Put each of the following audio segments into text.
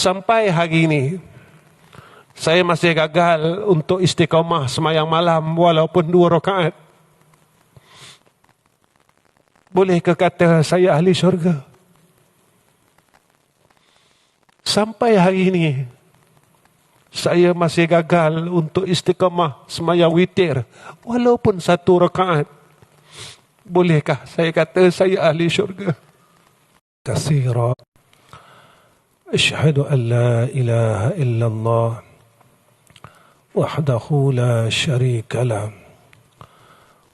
Sampai hari ini saya masih gagal untuk istiqamah semayang malam walaupun 2 rakaat. Bolehkah kata saya ahli syurga? Sampai hari ini saya masih gagal untuk istiqamah semayang witir walaupun 1 rakaat. Bolehkah saya kata saya ahli syurga? Katsira asyhadu an la ilaha illallah wahdahu la syarika lah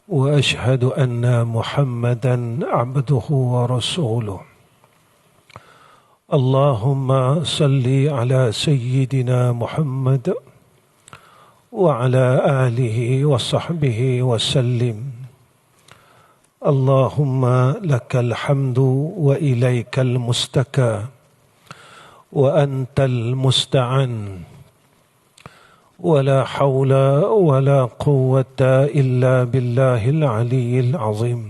wa asyhadu anna Muhammadan abduhu wa rasuluh. Allahumma salli ala sayyidina Muhammad wa ala alihi wa sahbihi wa sallim. Allahumma lakal hamdu wa ilaikal mustaka wa antal musta'an. ولا حول ولا قوة إلا بالله العلي العظيم.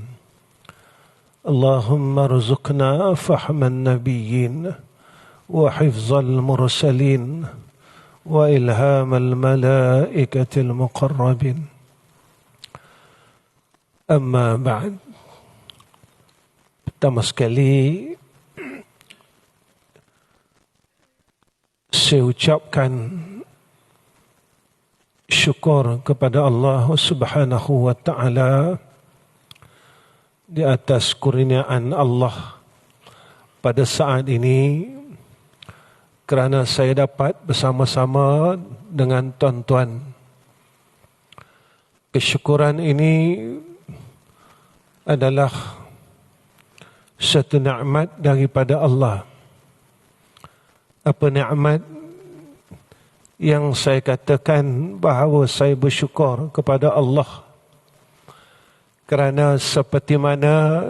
اللهم ارزقنا فهم النبيين وحفظ المرسلين وإلهام الملائكة المقربين. أما بعد. Pertama sekali saya ucapkan syukur kepada Allah Subhanahu wa ta'ala di atas kurniaan Allah pada saat ini kerana saya dapat bersama-sama dengan tuan-tuan. Kesyukuran ini adalah satu nikmat daripada Allah. Apa nikmat yang saya katakan bahawa saya bersyukur kepada Allah kerana seperti mana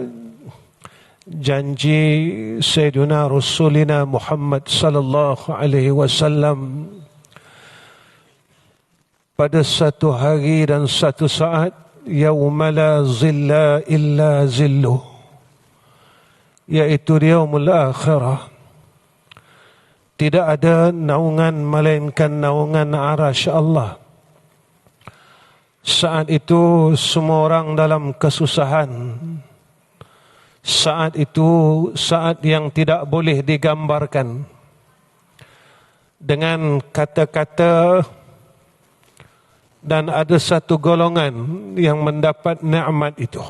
janji Sayyidina Rasulina Muhammad sallallahu alaihi wasallam pada satu hari dan satu saat, yauma la zilla illa zilluh, yaitu yaumul akhirah. Tidak ada naungan melainkan naungan arasy Allah. Saat itu semua orang dalam kesusahan. Saat itu saat yang tidak boleh digambarkan. Dengan kata-kata, dan ada satu golongan yang mendapat nikmat itu.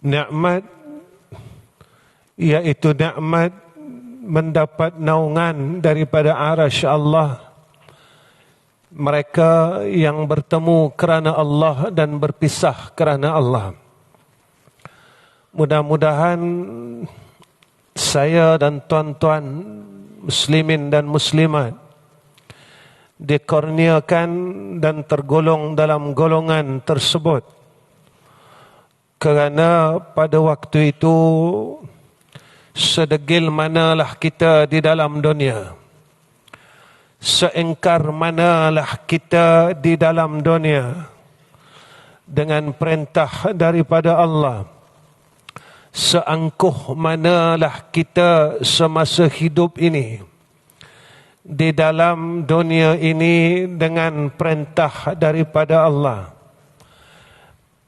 Nikmat yaitu nikmat mendapat naungan daripada arasy Allah. Mereka yang bertemu kerana Allah dan berpisah kerana Allah. Mudah-mudahan saya dan tuan-tuan muslimin dan muslimat dikurniakan dan tergolong dalam golongan tersebut. Kerana pada waktu itu sedegil manalah kita di dalam dunia, seengkar manalah kita di dalam dunia, dengan perintah daripada Allah, seangkuh manalah kita semasa hidup ini di dalam dunia ini dengan perintah daripada Allah.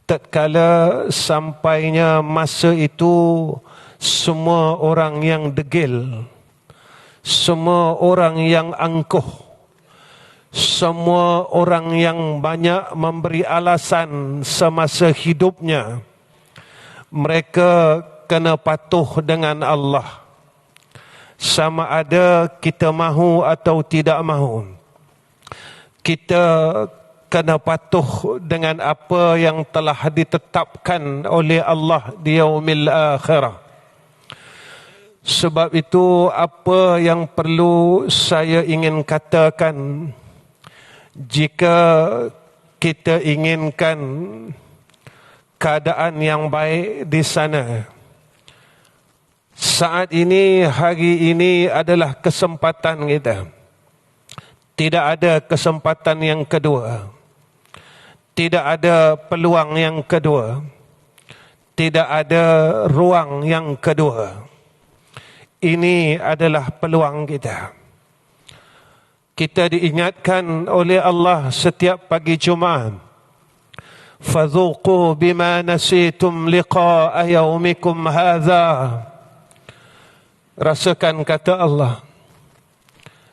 Tatkala sampainya masa itu, semua orang yang degil, semua orang yang angkuh, semua orang yang banyak memberi alasan semasa hidupnya, mereka kena patuh dengan Allah. Sama ada kita mahu atau tidak mahu, kita kena patuh dengan apa yang telah ditetapkan oleh Allah di yaumil akhirah. Sebab itu apa yang perlu saya ingin katakan, jika kita inginkan keadaan yang baik di sana, saat ini, hari ini adalah kesempatan kita. Tidak ada kesempatan yang kedua. Tidak ada peluang yang kedua. Tidak ada ruang yang kedua. ini adalah peluang kita. Kita diingatkan oleh Allah setiap pagi Jumaat, fadhuqu bima nasitum liqa'a yaumikum hadha. Rasakan, kata Allah,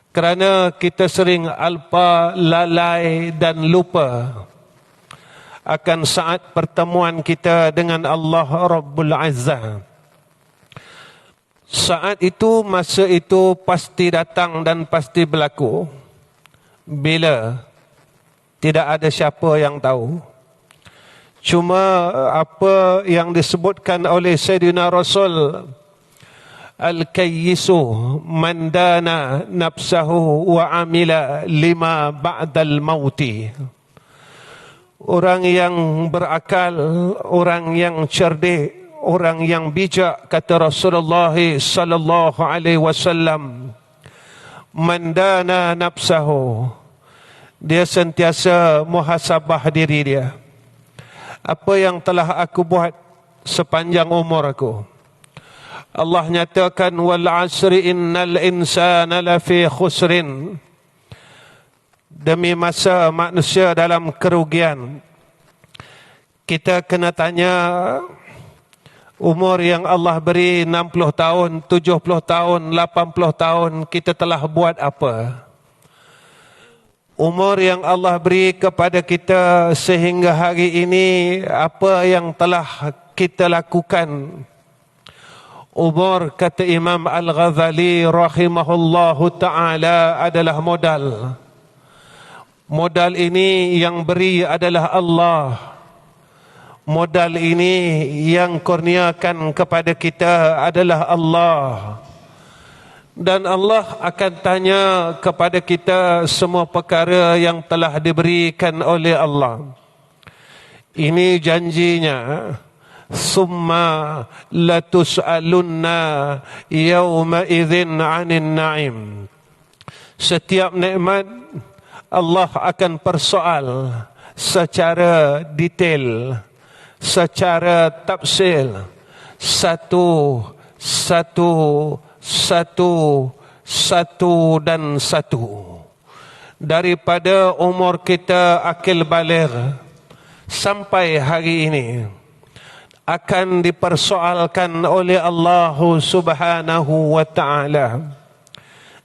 kerana kita sering alpa, lalai dan lupa akan saat pertemuan kita dengan Allah Rabbul Azza. Saat itu, masa itu pasti datang dan pasti berlaku. Bila? Tidak ada siapa yang tahu. Cuma apa yang disebutkan oleh Sayyidina Rasul, Al-Kayyisu man dana nafsahu wa amila lima ba'dal mauti. Orang yang berakal, orang yang cerdik, orang yang bijak, kata Rasulullah sallallahu alaihi wasallam, man dana nafsahu, dia sentiasa muhasabah diri dia. Apa yang telah aku buat sepanjang umur aku. Allah nyatakan, wal asri innal insana lafi khusrin. Demi masa manusia dalam kerugian. Kita kena tanya, umur yang Allah beri 60 tahun, 70 tahun, 80 tahun, kita telah buat apa? Umur yang Allah beri kepada kita sehingga hari ini, apa yang telah kita lakukan? Umur, kata Imam Al-Ghazali rahimahullahu ta'ala, adalah modal. Modal ini yang beri adalah Allah. Modal ini yang kurniakan kepada kita adalah Allah. Dan Allah akan tanya kepada kita semua perkara yang telah diberikan oleh Allah. Ini janjinya. Summa latus'alunna yawma idzin 'anil na'im. Setiap nikmat Allah akan persoal secara detail, secara tafsil, satu dan satu. Daripada umur kita akil baligh sampai hari ini akan dipersoalkan oleh Allah Subhanahu wa ta'ala.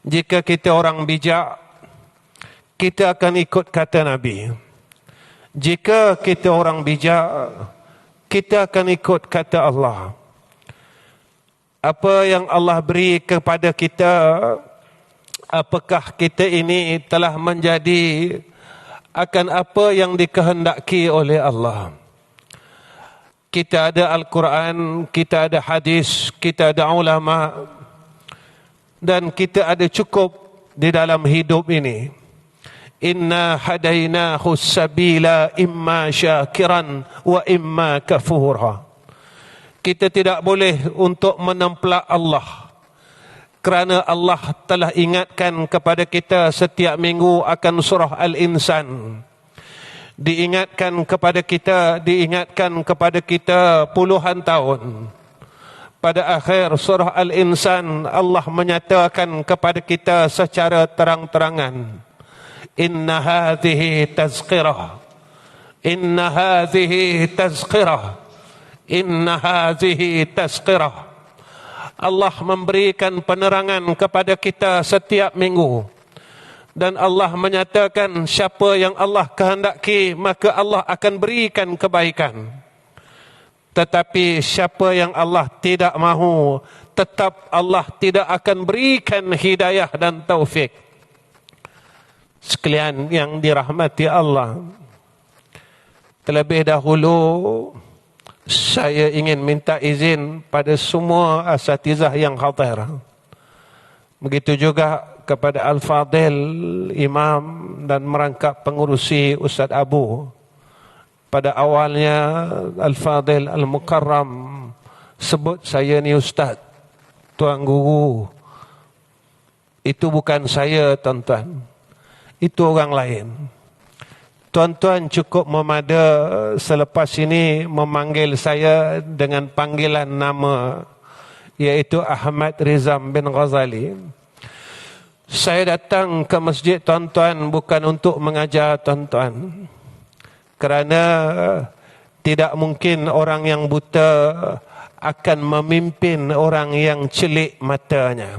Jika kita orang bijak, kita akan ikut kata Nabi. Jika kita orang bijak, kita akan ikut kata Allah. Apa yang Allah beri kepada kita, apakah kita ini telah menjadi akan apa yang dikehendaki oleh Allah? Kita ada Al-Quran, kita ada hadis, kita ada ulama, dan kita ada cukup di dalam hidup ini. Inna hadainahu sabila imma syakiran wa imma kafura. Kita tidak boleh untuk menempelak Allah, kerana Allah telah ingatkan kepada kita setiap minggu akan surah Al-Insan. Diingatkan kepada kita puluhan tahun. Pada akhir surah Al-Insan, Allah menyatakan kepada kita secara terang-terangan, Inna hadhihi tazkirah. Inna hadhihi tazkirah. Inna hadhihi tazkirah. Allah memberikan penerangan kepada kita setiap minggu. Dan Allah menyatakan siapa yang Allah kehendaki, maka Allah akan berikan kebaikan. Tetapi siapa yang Allah tidak mahu, tetap Allah tidak akan berikan hidayah dan taufik. Sekalian yang dirahmati Allah, terlebih dahulu saya ingin minta izin pada semua asatizah yang hadir. Begitu juga kepada Al-Fadil, Imam dan merangkap pengurusi Ustaz Abu. Pada awalnya Al-Fadil Al-Mukarram sebut saya ni Ustaz, Tuan Guru. Itu bukan saya, tuan-tuan. Itu orang lain. Tuan-tuan cukup memada selepas ini memanggil saya dengan panggilan nama yaitu Ahmad Rizam bin Ghazali. Saya datang ke masjid tuan-tuan bukan untuk mengajar tuan-tuan, kerana tidak mungkin orang yang buta akan memimpin orang yang celik matanya.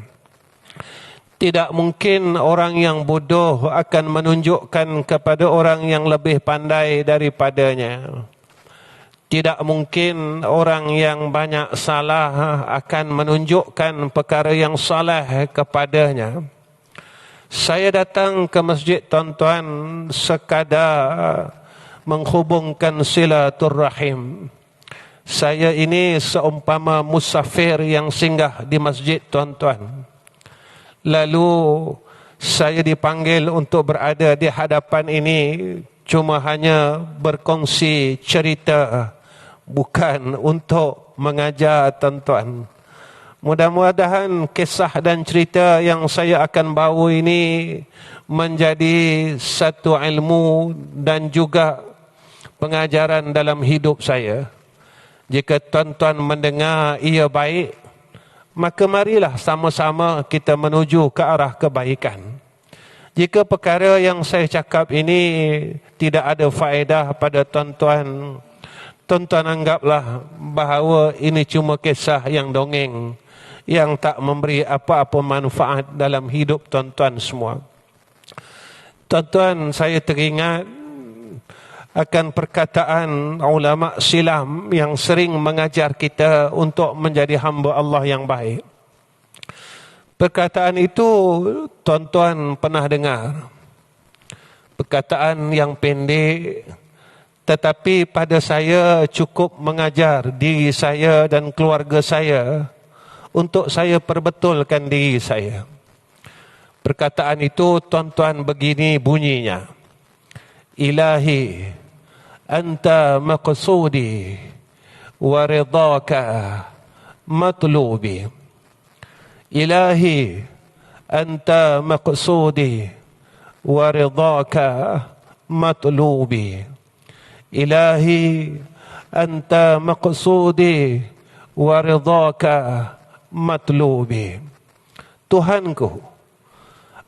Tidak mungkin orang yang bodoh akan menunjukkan kepada orang yang lebih pandai daripadanya. Tidak mungkin orang yang banyak salah akan menunjukkan perkara yang salah kepadanya. Saya datang ke masjid tuan-tuan sekadar menghubungkan silaturrahim. Saya ini seumpama musafir yang singgah di masjid tuan-tuan. Lalu saya dipanggil untuk berada di hadapan ini cuma hanya berkongsi cerita, bukan untuk mengajar tuan-tuan. Mudah-mudahan kisah dan cerita yang saya akan bawa ini menjadi satu ilmu dan juga pengajaran dalam hidup saya. Jika tuan-tuan mendengar ia baik, maka marilah sama-sama kita menuju ke arah kebaikan. Jika perkara yang saya cakap ini tidak ada faedah pada tuan-tuan, tuan-tuan anggaplah bahawa ini cuma kisah yang dongeng, yang tak memberi apa-apa manfaat dalam hidup tuan-tuan semua. Tuan-tuan, saya teringat akan perkataan ulama silam yang sering mengajar kita untuk menjadi hamba Allah yang baik. Perkataan itu tuan-tuan pernah dengar. Perkataan yang pendek, tetapi pada saya cukup mengajar diri saya dan keluarga saya untuk saya perbetulkan diri saya. Perkataan itu tuan-tuan begini bunyinya: Ilahi anta maqsudi wa ridaka matlubi. Ilahi anta maqsudi wa ridaka matlubi. Ilahi anta maqsudi wa ridaka matlubi. Tuhanku,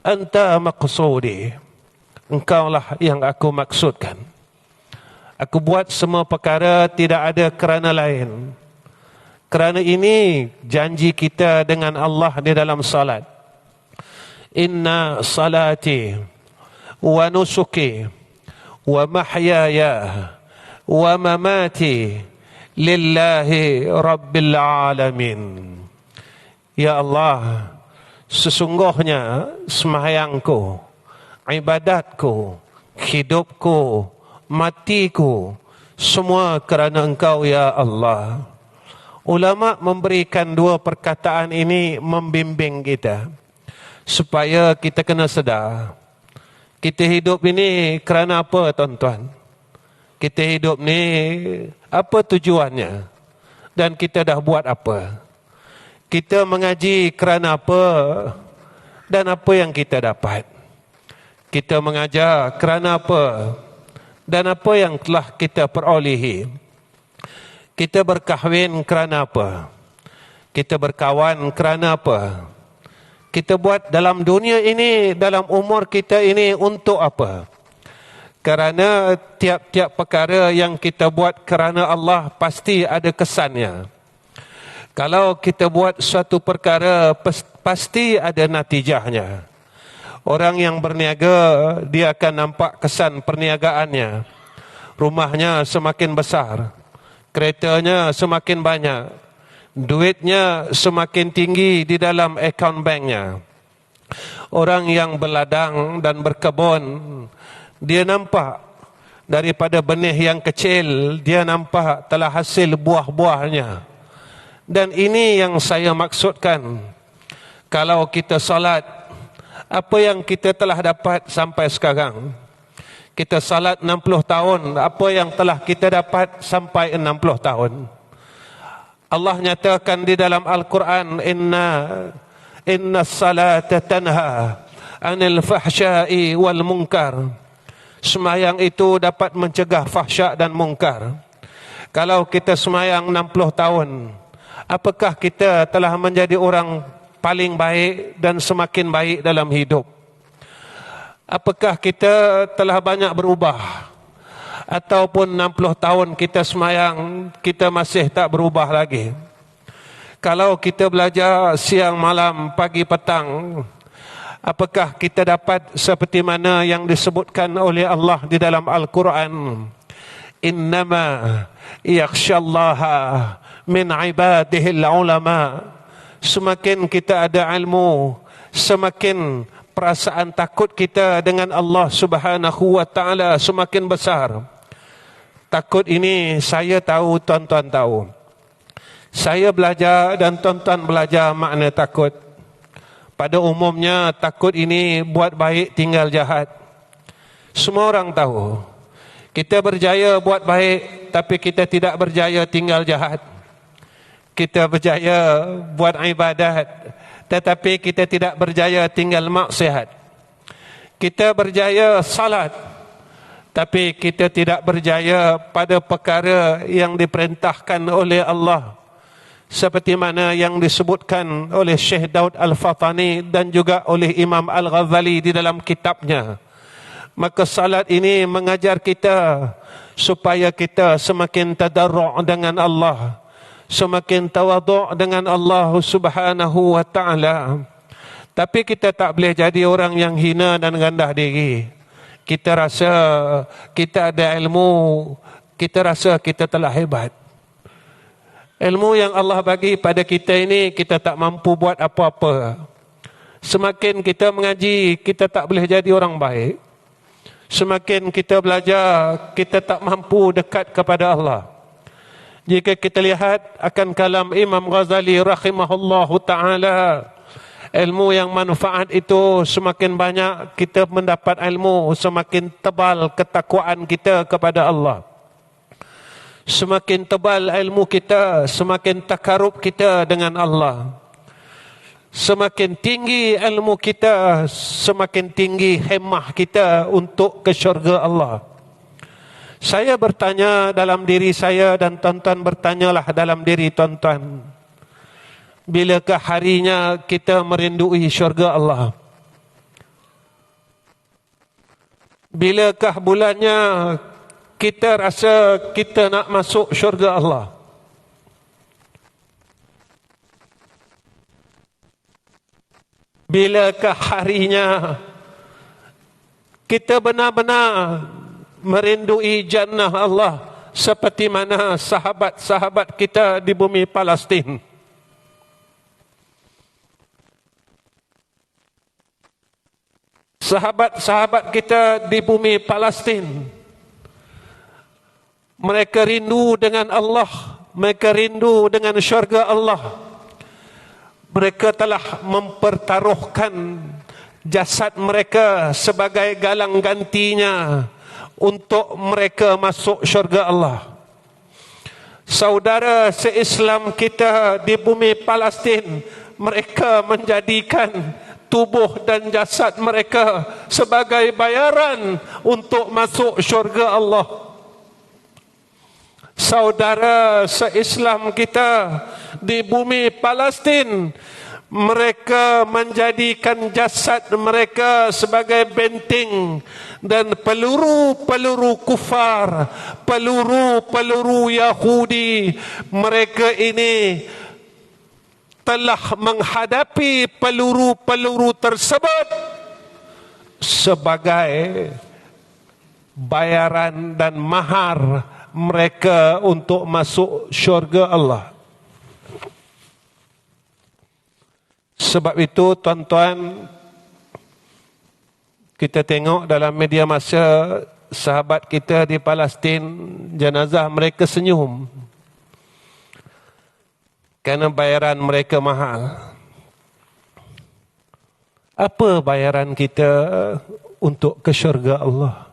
anta maqsudi, engkaulah yang aku maksudkan. Aku buat semua perkara tidak ada kerana lain. Kerana ini janji kita dengan Allah di dalam salat. Inna salati wa nusuki wa mahyaya wa mamati lillahi rabbil alamin. Ya Allah, sesungguhnya sembahyangku, ibadatku, hidupku, matiku, semua kerana Engkau ya Allah. Ulama memberikan dua perkataan ini membimbing kita supaya kita kena sedar. Kita hidup ini kerana apa tuan-tuan? Kita hidup ni apa tujuannya? Dan kita dah buat apa? Kita mengaji kerana apa? Dan apa yang kita dapat? Kita mengajar kerana apa? Dan apa yang telah kita perolehi? Kita berkahwin kerana apa? Kita berkawan kerana apa? Kita buat dalam dunia ini, dalam umur kita ini untuk apa? Kerana tiap-tiap perkara yang kita buat kerana Allah pasti ada kesannya. Kalau kita buat suatu perkara pasti ada natijahnya. Orang yang berniaga, dia akan nampak kesan perniagaannya. Rumahnya semakin besar, keretanya semakin banyak, duitnya semakin tinggi di dalam akaun banknya. Orang yang berladang dan berkebun, dia nampak daripada benih yang kecil, dia nampak telah hasil buah-buahnya. Dan ini yang saya maksudkan. Kalau kita salat, apa yang kita telah dapat sampai sekarang? Kita salat 60 tahun, apa yang telah kita dapat sampai 60 tahun? Allah nyatakan di dalam Al-Quran, Inna salata tanha anil fahsyai wal munkar. Semayang itu dapat mencegah fahsyak dan munkar. Kalau kita semayang 60 tahun, Apakah kita telah menjadi orang paling baik dan semakin baik dalam hidup? Apakah kita telah banyak berubah? Ataupun 60 tahun kita semayang, kita masih tak berubah lagi? Kalau kita belajar siang, malam, pagi, petang, apakah kita dapat seperti mana yang disebutkan oleh Allah di dalam Al-Quran? Innama yakhshallaha min ibadihil ulama. Semakin kita ada ilmu, semakin perasaan takut kita dengan Allah Subhanahu wa ta'ala semakin besar. Takut ini saya tahu, tuan-tuan tahu. Saya belajar dan tuan-tuan belajar makna takut. Pada umumnya takut ini buat baik tinggal jahat. Semua orang tahu. Kita berjaya buat baik, tapi kita tidak berjaya tinggal jahat. Kita berjaya buat ibadat, tetapi kita tidak berjaya tinggal maksiat. Kita berjaya salat, tapi kita tidak berjaya pada perkara yang diperintahkan oleh Allah, seperti mana yang disebutkan oleh Syekh Daud Al-Fatani dan juga oleh Imam Al-Ghazali di dalam kitabnya. Maka salat ini mengajar kita supaya kita semakin tadarru' dengan Allah, semakin tawadhu' dengan Allah Subhanahu wa ta'ala. Tapi kita tak boleh jadi orang yang hina dan rendah diri. Kita rasa kita ada ilmu, kita rasa kita telah hebat. Ilmu yang Allah bagi pada kita ini, kita tak mampu buat apa-apa. Semakin kita mengaji, kita tak boleh jadi orang baik. Semakin kita belajar, kita tak mampu dekat kepada Allah. Jika kita lihat akan kalam Imam Ghazali rahimahullahu ta'ala, ilmu yang manfaat itu semakin banyak kita mendapat ilmu, semakin tebal ketakwaan kita kepada Allah. Semakin tebal ilmu kita, semakin takarub kita dengan Allah. Semakin tinggi ilmu kita, semakin tinggi hemah kita untuk ke syurga Allah. Saya bertanya dalam diri saya dan tuan-tuan bertanyalah dalam diri tuan-tuan. Bilakah harinya kita merindui syurga Allah? Bilakah bulannya kita rasa kita nak masuk syurga Allah? Bilakah harinya kita benar-benar merindui jannah Allah seperti mana sahabat-sahabat kita di bumi Palestin? Sahabat-sahabat kita di bumi Palestin, mereka rindu dengan Allah, mereka rindu dengan syurga Allah. Mereka telah mempertaruhkan jasad mereka sebagai galang gantinya untuk mereka masuk syurga Allah. Saudara se-Islam kita di bumi Palestin, mereka menjadikan tubuh dan jasad mereka sebagai bayaran untuk masuk syurga Allah. Saudara se-Islam kita di bumi Palestin, mereka menjadikan jasad mereka sebagai benteng dan peluru-peluru kufar, peluru-peluru Yahudi. Mereka ini telah menghadapi peluru-peluru tersebut sebagai bayaran dan mahar mereka untuk masuk syurga Allah. Sebab itu tuan-tuan, kita tengok dalam media masa sahabat kita di Palestin, jenazah mereka senyum kerana bayaran mereka mahal. Apa bayaran kita untuk ke syurga Allah?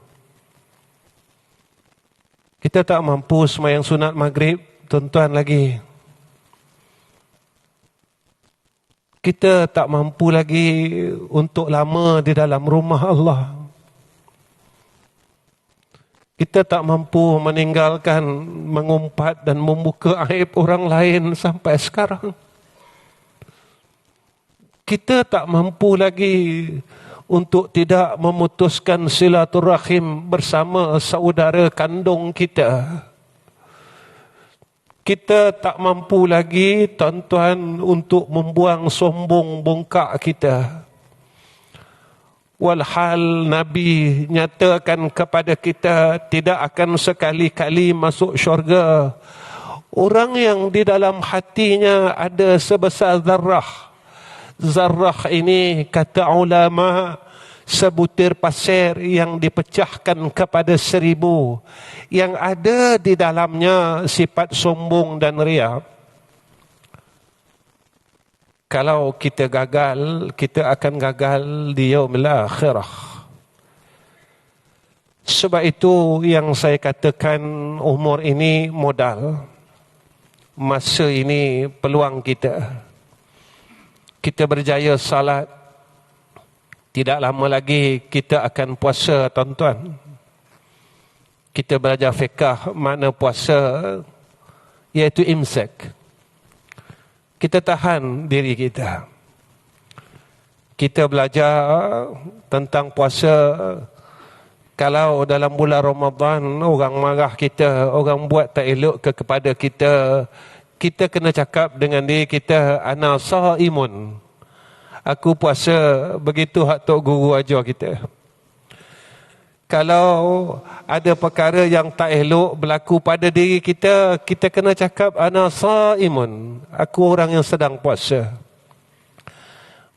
Kita tak mampu sembahyang sunat maghrib, tuan-tuan lagi. Kita tak mampu lagi untuk lama di dalam rumah Allah. Kita tak mampu meninggalkan, mengumpat dan membuka aib orang lain sampai sekarang. Kita tak mampu lagi untuk tidak memutuskan silaturahim bersama saudara kandung kita. Kita tak mampu lagi, tuan-tuan, untuk membuang sombong bongkak kita. Walhal Nabi nyatakan kepada kita tidak akan sekali-kali masuk syurga orang yang di dalam hatinya ada sebesar zarrah. Zarrah ini, kata ulama, sebutir pasir yang dipecahkan kepada 1000, yang ada di dalamnya sifat sombong dan riya. Kalau kita gagal, kita akan gagal di yaumil akhirah. Sebab itu yang saya katakan, umur ini modal. Masa ini peluang kita. Kita berjaya salat, tidak lama lagi kita akan puasa, tuan-tuan. Kita belajar fiqh makna puasa, iaitu imsak. Kita tahan diri kita. Kita belajar tentang puasa. Kalau dalam bulan Ramadan orang marah kita, orang buat tak elok kepada kita, kita kena cakap dengan diri kita, ana shaimun. Aku puasa, begitu hak tok guru ajar kita. Kalau ada perkara yang tak elok berlaku pada diri kita, kita kena cakap ana shaimun. Aku orang yang sedang puasa.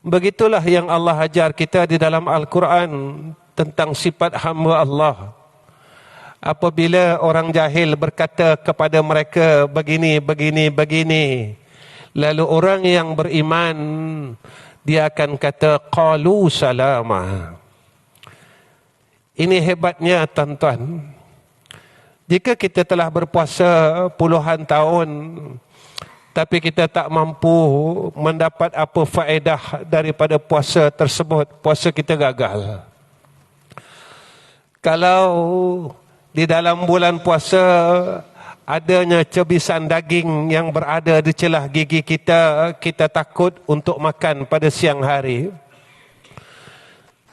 Begitulah yang Allah ajar kita di dalam Al-Quran tentang sifat hamba Allah. Apabila orang jahil berkata kepada mereka begini, lalu orang yang beriman dia akan kata qalu salama. Ini hebatnya, tuan-tuan. Jika kita telah berpuasa puluhan tahun, tapi kita tak mampu mendapat apa faedah daripada puasa tersebut, puasa kita gagal. Kalau di dalam bulan puasa adanya cebisan daging yang berada di celah gigi kita, kita takut untuk makan pada siang hari.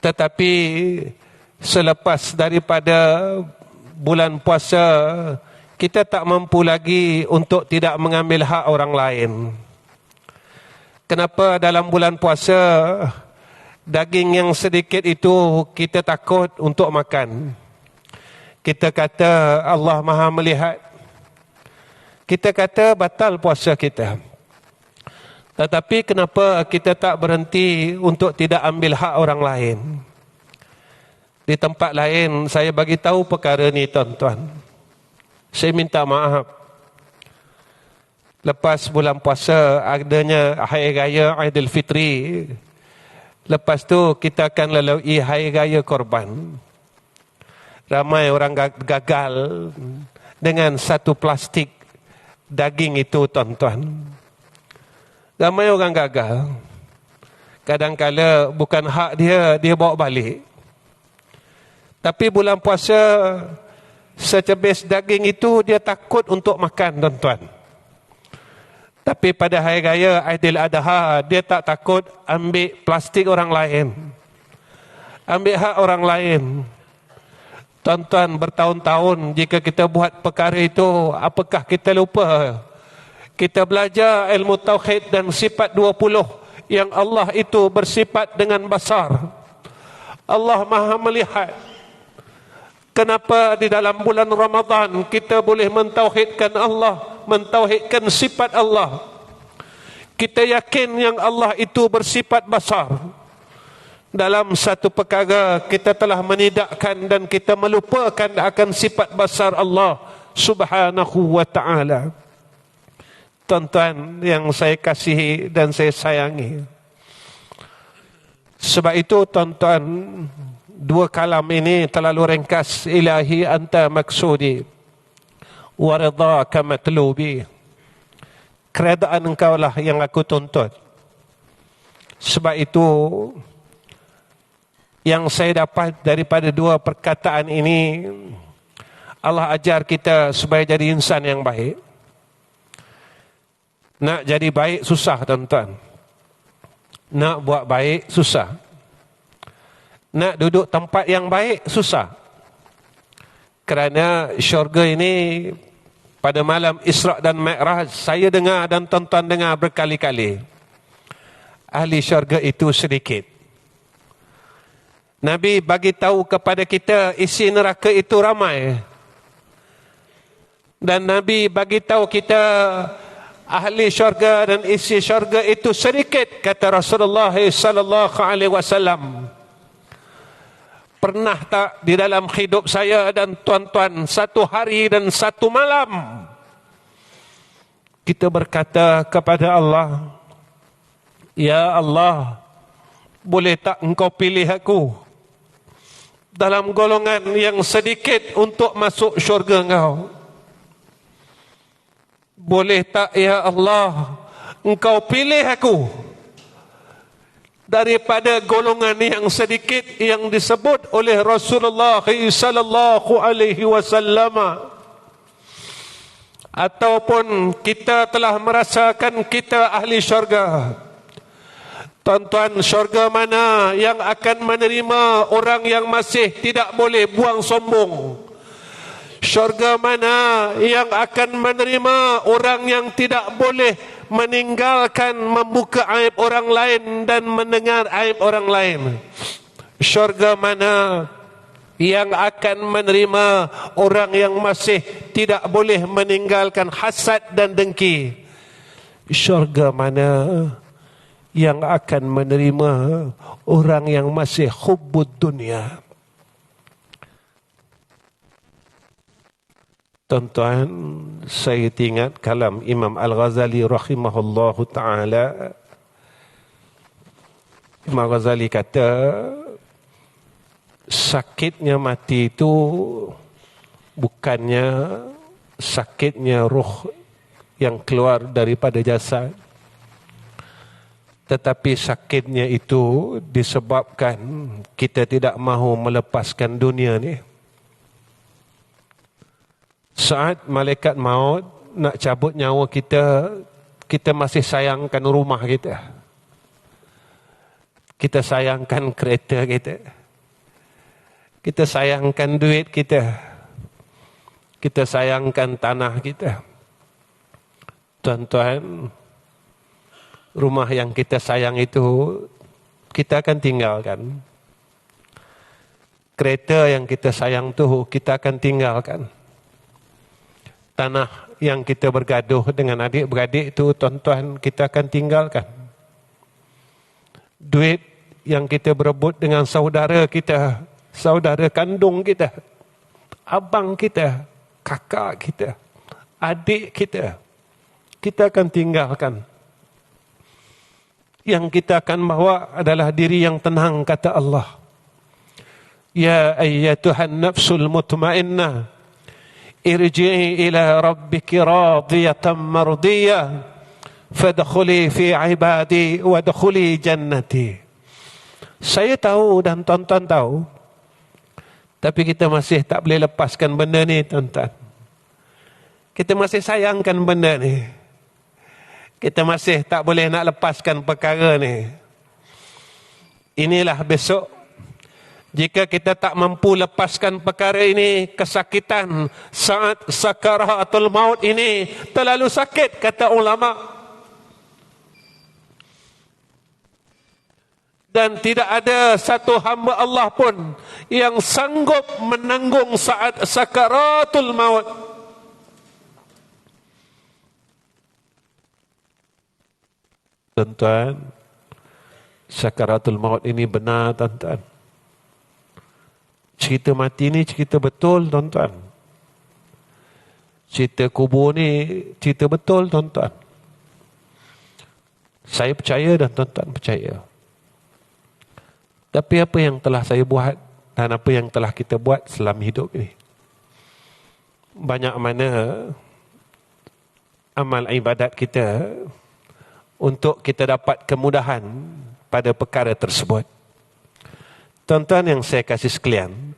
Tetapi selepas daripada bulan puasa, kita tak mampu lagi untuk tidak mengambil hak orang lain. Kenapa dalam bulan puasa daging yang sedikit itu kita takut untuk makan? Kita kata Allah Maha melihat. Kita kata batal puasa kita. Tetapi kenapa kita tak berhenti untuk tidak ambil hak orang lain? Di tempat lain saya bagi tahu perkara ni, tuan-tuan. Saya minta maaf. Lepas bulan puasa adanya hari raya Aidilfitri. Lepas tu kita akan lalui hari raya korban. Ramai orang gagal dengan satu plastik daging itu, tuan-tuan. Ramai orang gagal. Kadang-kala bukan hak dia, dia bawa balik. Tapi bulan puasa, secebis daging itu dia takut untuk makan, tuan-tuan. Tapi pada hari raya Aidil Adha, dia tak takut ambil plastik orang lain, ambil hak orang lain. Tuan-tuan, bertahun-tahun jika kita buat perkara itu, apakah kita lupa? Kita belajar ilmu tauhid dan sifat 20 yang Allah itu bersifat dengan basar. Allah Maha melihat. Kenapa di dalam bulan Ramadan kita boleh mentauhidkan Allah, mentauhidkan sifat Allah? Kita yakin yang Allah itu bersifat basar. Dalam satu perkara kita telah menidakkan dan kita melupakan akan sifat basar Allah Subhanahu wa ta'ala. Tuan-tuan yang saya kasihi dan saya sayangi, sebab itu tuan-tuan, dua kalam ini terlalu ringkas. Ilahi anta maksudi wa ridhaka matlubi. Keredaan engkau lah yang aku tuntut. Sebab itu yang saya dapat daripada dua perkataan ini, Allah ajar kita supaya jadi insan yang baik. Nak jadi baik susah tuan-tuan. Nak buat baik susah. Nak duduk tempat yang baik susah. Kerana syurga ini pada malam Isra' dan Mi'raj saya dengar dan tuan-tuan dengar berkali-kali. Ahli syurga itu sedikit. Nabi bagi tahu kepada kita isi neraka itu ramai. Dan Nabi bagi tahu kita ahli syurga dan isi syurga itu sedikit, kata Rasulullah sallallahu alaihi wasallam. Pernah tak di dalam hidup saya dan tuan-tuan satu hari dan satu malam kita berkata kepada Allah, ya Allah, boleh tak engkau pilih aku dalam golongan yang sedikit untuk masuk syurga engkau? Boleh tak ya Allah, engkau pilih aku daripada golongan yang sedikit yang disebut oleh Rasulullah sallallahu alaihi wasallam? Ataupun kita telah merasakan kita ahli syurga. Tuan-tuan, syurga mana yang akan menerima orang yang masih tidak boleh buang sombong? Syurga mana yang akan menerima orang yang tidak boleh meninggalkan membuka aib orang lain dan mendengar aib orang lain? Syurga mana yang akan menerima orang yang masih tidak boleh meninggalkan hasad dan dengki? Syurga mana yang akan menerima orang yang masih hubbud dunia? Tuan-tuan, saya ingat kalam Imam Al-Ghazali rahimahullahu ta'ala. Imam Ghazali kata, sakitnya mati itu bukannya sakitnya ruh yang keluar daripada jasad, tetapi sakitnya itu disebabkan kita tidak mahu melepaskan dunia ni. Saat malaikat maut nak cabut nyawa kita, kita masih sayangkan rumah kita. Kita sayangkan kereta kita. Kita sayangkan duit kita. Kita sayangkan tanah kita. Tuan-tuan, rumah yang kita sayang itu kita akan tinggalkan. Kereta yang kita sayang tu kita akan tinggalkan. Tanah yang kita bergaduh dengan adik-beradik itu, tuan-tuan, kita akan tinggalkan. Duit yang kita berebut dengan saudara kita, saudara kandung kita, abang kita, kakak kita, adik kita, kita akan tinggalkan. Yang kita akan bawa adalah diri yang tenang, kata Allah. Ya ayyatuhan nafsul mutmainnah, irji'i ila rabbiki radiyatan mardiyah, fadkhuli fi ibadi wadkhuli jannati. Saya tahu dan tuan-tuan tahu, tapi kita masih tak boleh lepaskan benda ni, tuan-tuan. Kita masih sayangkan benda ni. Kita masih tak boleh nak lepaskan perkara ni. Inilah besok, jika kita tak mampu lepaskan perkara ini, kesakitan saat sakaratul maut ini terlalu sakit, kata ulama. Dan tidak ada satu hamba Allah pun yang sanggup menanggung saat sakaratul maut. Tuan-tuan, sakaratul maut ini benar, tuan-tuan. Cerita mati ni cerita betul, tuan-tuan. Cerita kubur ni cerita betul, tuan-tuan. Saya percaya dan tuan-tuan percaya. Tapi apa yang telah saya buat dan apa yang telah kita buat selama hidup ini, banyak mana amal ibadat kita untuk kita dapat kemudahan pada perkara tersebut. Tuan-tuan yang saya kasih sekalian,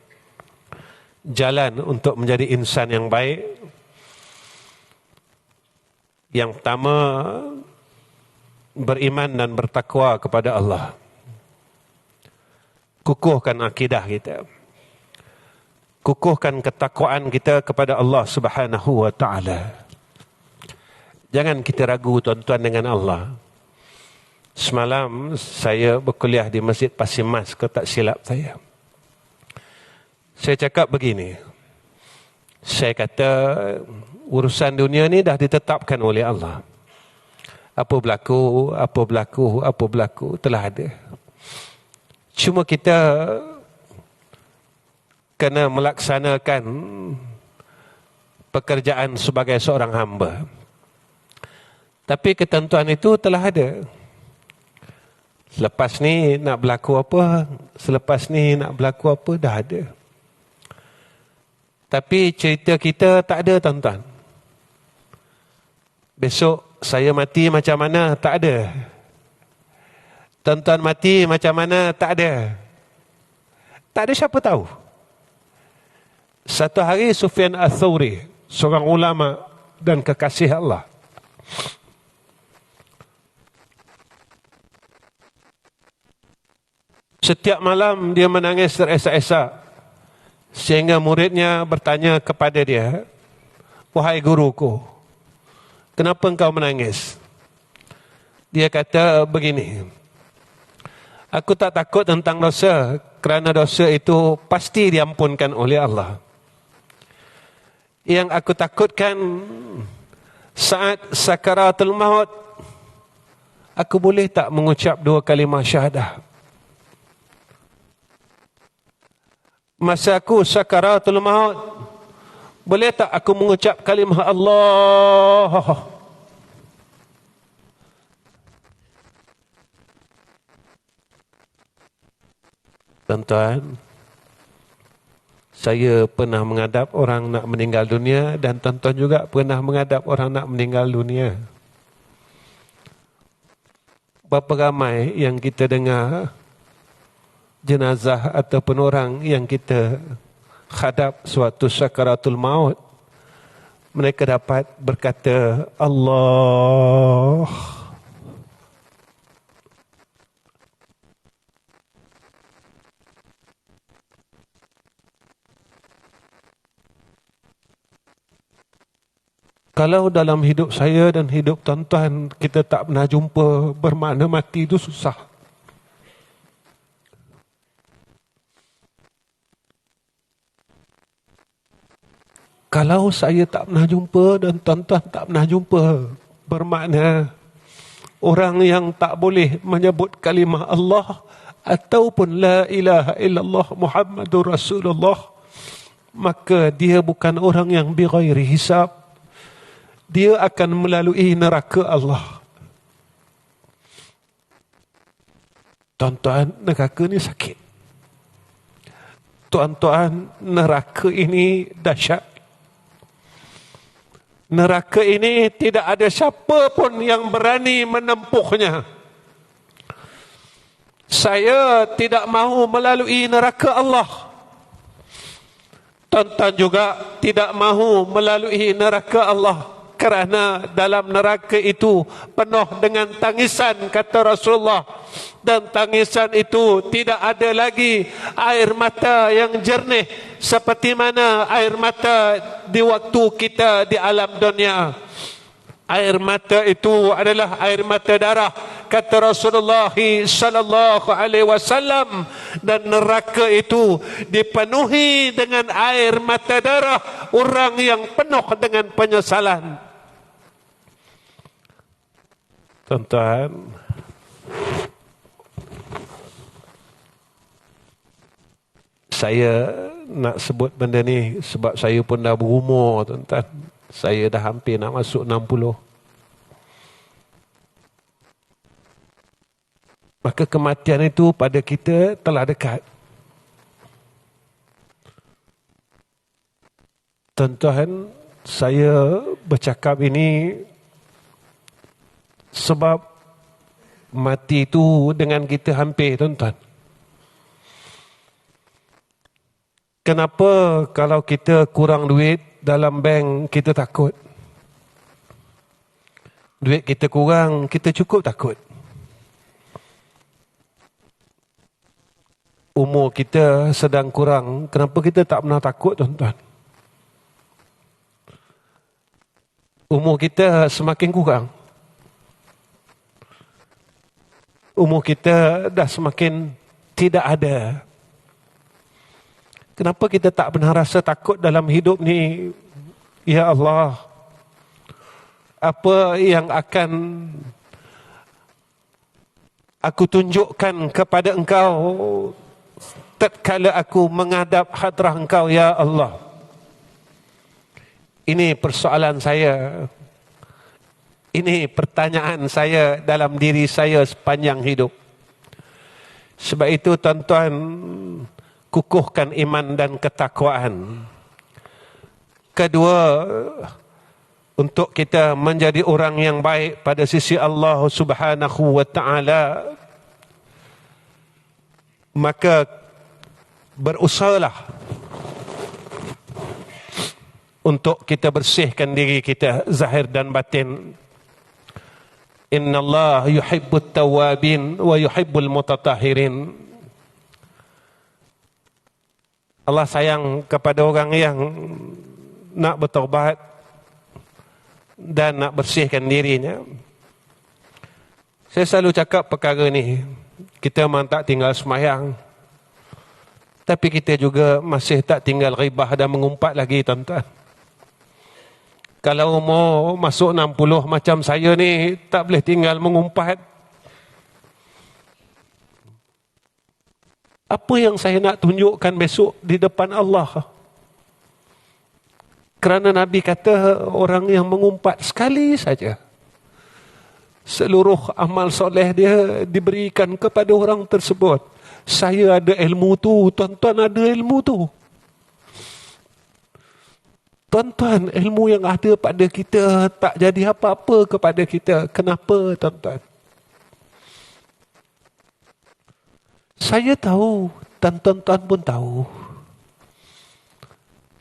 jalan untuk menjadi insan yang baik. Yang pertama, beriman dan bertakwa kepada Allah. Kukuhkan akidah kita. Kukuhkan ketakwaan kita kepada Allah Subhanahu wa taala. Jangan kita ragu tuan-tuan dengan Allah. Semalam saya berkuliah di Masjid Pasir Mas, kalau tak silap saya. Saya cakap begini. Saya kata urusan dunia ni dah ditetapkan oleh Allah. Apa berlaku telah ada. Cuma kita kena melaksanakan pekerjaan sebagai seorang hamba. Tapi ketentuan itu telah ada. Selepas ni nak berlaku apa, selepas ni nak berlaku apa, dah ada. Tapi cerita kita tak ada, tuan-tuan. Besok saya mati macam mana, tak ada. Tuan-tuan mati macam mana, tak ada. Tak ada siapa tahu. Satu hari Sufyan Ats-Tsauri, seorang ulama dan kekasih Allah, setiap malam dia menangis teresak-esak, sehingga muridnya bertanya kepada dia, "Wahai guruku, kenapa engkau menangis?" Dia kata begini, "Aku tak takut tentang dosa, kerana dosa itu pasti diampunkan oleh Allah. Yang aku takutkan saat sakaratul maut, aku boleh tak mengucap 2 kalimah syahadah. Masa aku sakaratul maut, boleh tak aku mengucap kalimah Allah?" Tuan-tuan, saya pernah menghadap orang nak meninggal dunia, dan tuan-tuan juga pernah menghadap orang nak meninggal dunia. Berapa ramai yang kita dengar jenazah ataupun orang yang kita hadap suatu sakaratul maut, mereka dapat berkata Allah. Kalau dalam hidup saya dan hidup tuan-tuan kita tak pernah jumpa, bermakna mati itu susah. Kalau saya tak pernah jumpa dan tuan-tuan tak pernah jumpa, bermakna orang yang tak boleh menyebut kalimah Allah ataupun la ilaha illallah Muhammadur Rasulullah, maka dia bukan orang yang bighairi hisab. Dia akan melalui neraka Allah. Tuan-tuan, neraka ni sakit. Tuan-tuan, neraka ini dahsyat. Neraka ini tidak ada siapa pun yang berani menempuhnya. Saya tidak mahu melalui neraka Allah. Tuan-tuan juga tidak mahu melalui neraka Allah. Kerana dalam neraka itu penuh dengan tangisan, kata Rasulullah. Dan tangisan itu tidak ada lagi air mata yang jernih seperti mana air mata di waktu kita di alam dunia. Air mata itu adalah air mata darah, kata Rasulullah sallallahu alaihi wasallam, dan neraka itu dipenuhi dengan air mata darah orang yang penuh dengan penyesalan. Tuan-tuan, saya nak sebut benda ni sebab saya pun dah berumur, tuan-tuan. Saya dah hampir nak masuk 60. Maka kematian itu pada kita telah dekat. Tuan-tuan, saya bercakap ini sebab mati itu dengan kita hampir, tuan-tuan. Kenapa kalau kita kurang duit dalam bank kita takut? Duit kita kurang, kita cukup takut. Umur kita sedang kurang, kenapa kita tak pernah takut, tuan-tuan? Umur kita semakin kurang. Umur kita dah semakin tidak ada. Kenapa kita tak pernah rasa takut dalam hidup ni? Ya Allah, apa yang akan aku tunjukkan kepada Engkau tatkala aku menghadap hadrah Engkau, ya Allah? Ini persoalan saya. Ini pertanyaan saya dalam diri saya sepanjang hidup. Sebab itu, tuan-tuan, kukuhkan iman dan ketakwaan. Kedua, untuk kita menjadi orang yang baik pada sisi Allah Subhanahu wa ta'ala, maka berusahalah untuk kita bersihkan diri kita zahir dan batin. Inna Allah yuhibbut tawabin wa yuhibbul mutatahirin. Allah sayang kepada orang yang nak bertaubat dan nak bersihkan dirinya. Saya selalu cakap perkara ni. Kita memang tak tinggal sembahyang, tapi kita juga masih tak tinggal ghibah dan mengumpat lagi, tuan-tuan. Kalau umur masuk 60 macam saya ni, tak boleh tinggal mengumpat. Apa yang saya nak tunjukkan besok di depan Allah? Kerana Nabi kata orang yang mengumpat sekali saja, seluruh amal soleh dia diberikan kepada orang tersebut. Saya ada ilmu tu, tuan-tuan ada ilmu tu. Tuan-tuan, ilmu yang ada pada kita tak jadi apa-apa kepada kita. Kenapa, tuan-tuan? Saya tahu, dan tuan-tuan pun tahu.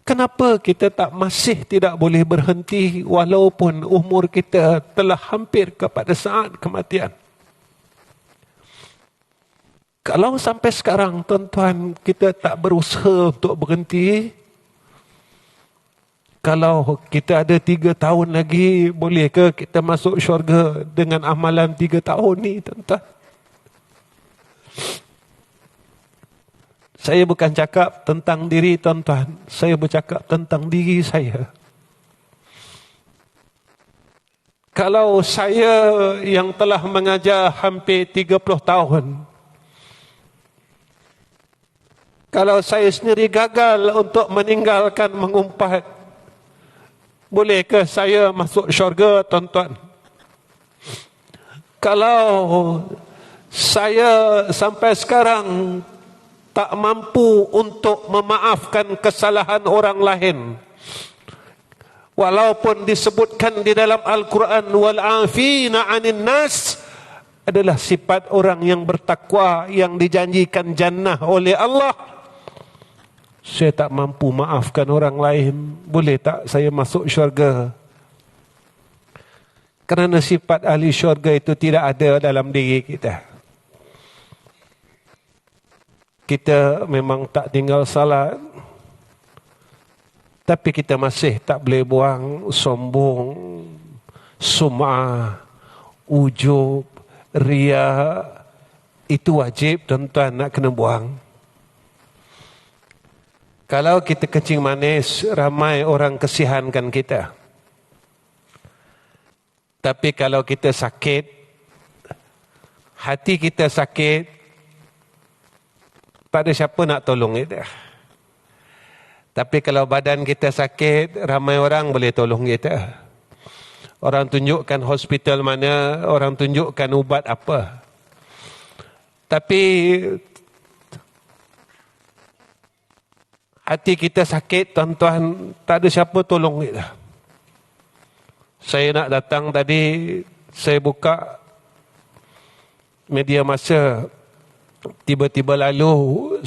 Kenapa kita masih tidak boleh berhenti walaupun umur kita telah hampir kepada saat kematian? Kalau sampai sekarang, tuan-tuan, kita tak berusaha untuk berhenti, kalau kita ada 3 tahun lagi, bolehkah kita masuk syurga dengan amalan 3 tahun ni, tuan-tuan? Saya bukan cakap tentang diri tuan-tuan, saya bercakap tentang diri saya. Kalau saya yang telah mengajar hampir 30 tahun, kalau saya sendiri gagal untuk meninggalkan mengumpat, bolehkah saya masuk syurga, tuan-tuan? Kalau saya sampai sekarang tak mampu untuk memaafkan kesalahan orang lain, walaupun disebutkan di dalam Al-Quran wal afina 'anil nas, adalah sifat orang yang bertakwa yang dijanjikan jannah oleh Allah. Saya tak mampu maafkan orang lain, boleh tak saya masuk syurga? Kerana sifat ahli syurga itu tidak ada dalam diri kita. Kita memang tak tinggal salat, tapi kita masih tak boleh buang sombong, sum'ah, ujub, riya. Itu wajib, tuan-tuan, nak kena buang. Kalau kita kencing manis, ramai orang kesihankan kita. Tapi kalau kita sakit, hati kita sakit, tak ada siapa nak tolong kita. Tapi kalau badan kita sakit, ramai orang boleh tolong kita. Orang tunjukkan hospital mana, orang tunjukkan ubat apa. Tapi hati kita sakit, tuan-tuan, tak ada siapa tolong kita. Saya nak datang tadi, saya buka media masa, tiba-tiba lalu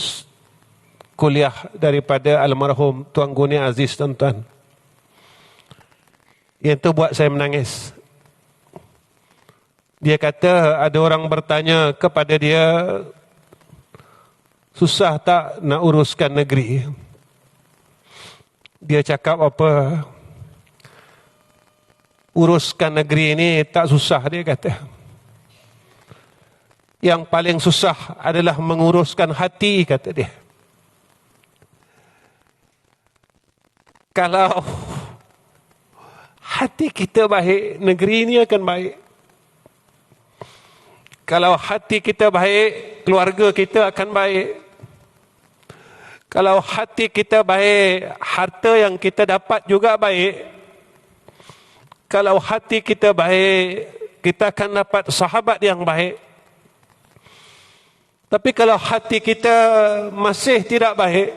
kuliah daripada almarhum Tuan Guni Aziz, tuan-tuan. Yang itu buat saya menangis. Dia kata ada orang bertanya kepada dia, susah tak nak uruskan negeri? Dia cakap apa? Uruskan negeri ini tak susah, dia kata. Yang paling susah adalah menguruskan hati, kata dia. Kalau hati kita baik, negeri ini akan baik. Kalau hati kita baik, keluarga kita akan baik. Kalau hati kita baik, harta yang kita dapat juga baik. Kalau hati kita baik, kita akan dapat sahabat yang baik. Tapi kalau hati kita masih tidak baik,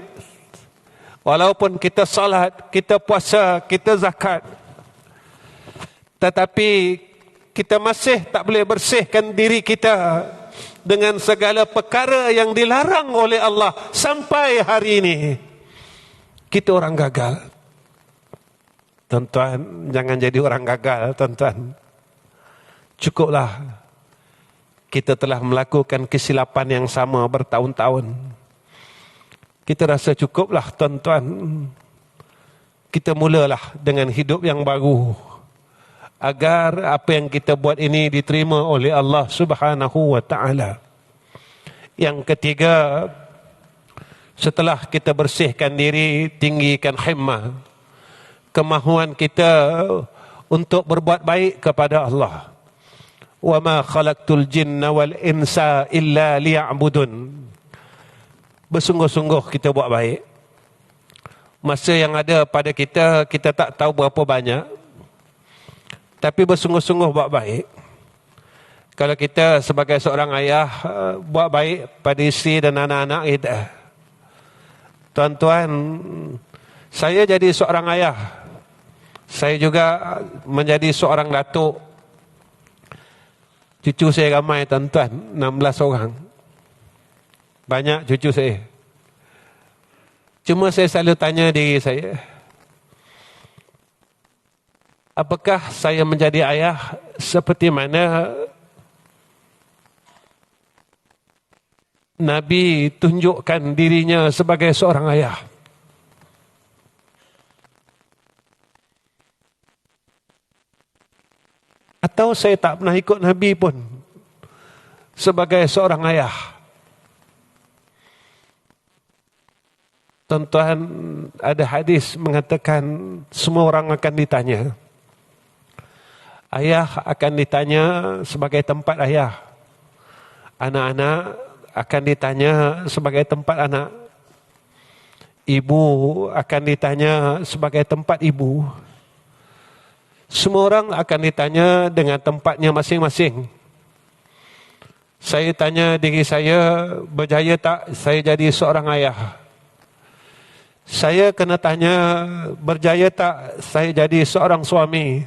walaupun kita salat, kita puasa, kita zakat, tetapi kita masih tak boleh bersihkan diri kita dengan segala perkara yang dilarang oleh Allah sampai hari ini, kita orang gagal. Tuan-tuan, jangan jadi orang gagal, tuan-tuan. Cukuplah kita telah melakukan kesilapan yang sama bertahun-tahun. Kita rasa cukuplah, tuan-tuan. Kita mulalah dengan hidup yang baru, agar apa yang kita buat ini diterima oleh Allah Subhanahu wa ta'ala. Yang ketiga, setelah kita bersihkan diri, tinggikan himmah, kemahuan kita untuk berbuat baik kepada Allah. Wa ma khalaqtul jinna wal insa illa liya'budun. Bersungguh-sungguh kita buat baik. Masa yang ada pada kita, kita tak tahu berapa banyak, tapi bersungguh-sungguh buat baik. Kalau kita sebagai seorang ayah buat baik pada isteri dan anak-anak kita. Tuan-tuan, saya jadi seorang ayah, saya juga menjadi seorang datuk. Cucu saya ramai, tuan-tuan, 16 orang. Banyak cucu saya. Cuma saya selalu tanya diri saya, apakah saya menjadi ayah seperti mana Nabi tunjukkan dirinya sebagai seorang ayah? Atau saya tak pernah ikut Nabi pun sebagai seorang ayah? Tuan-tuan, ada hadis mengatakan semua orang akan ditanya. Ayah akan ditanya sebagai tempat ayah. Anak-anak akan ditanya sebagai tempat anak. Ibu akan ditanya sebagai tempat ibu. Semua orang akan ditanya dengan tempatnya masing-masing. Saya tanya diri saya, berjaya tak saya jadi seorang ayah? Saya kena tanya, berjaya tak saya jadi seorang suami?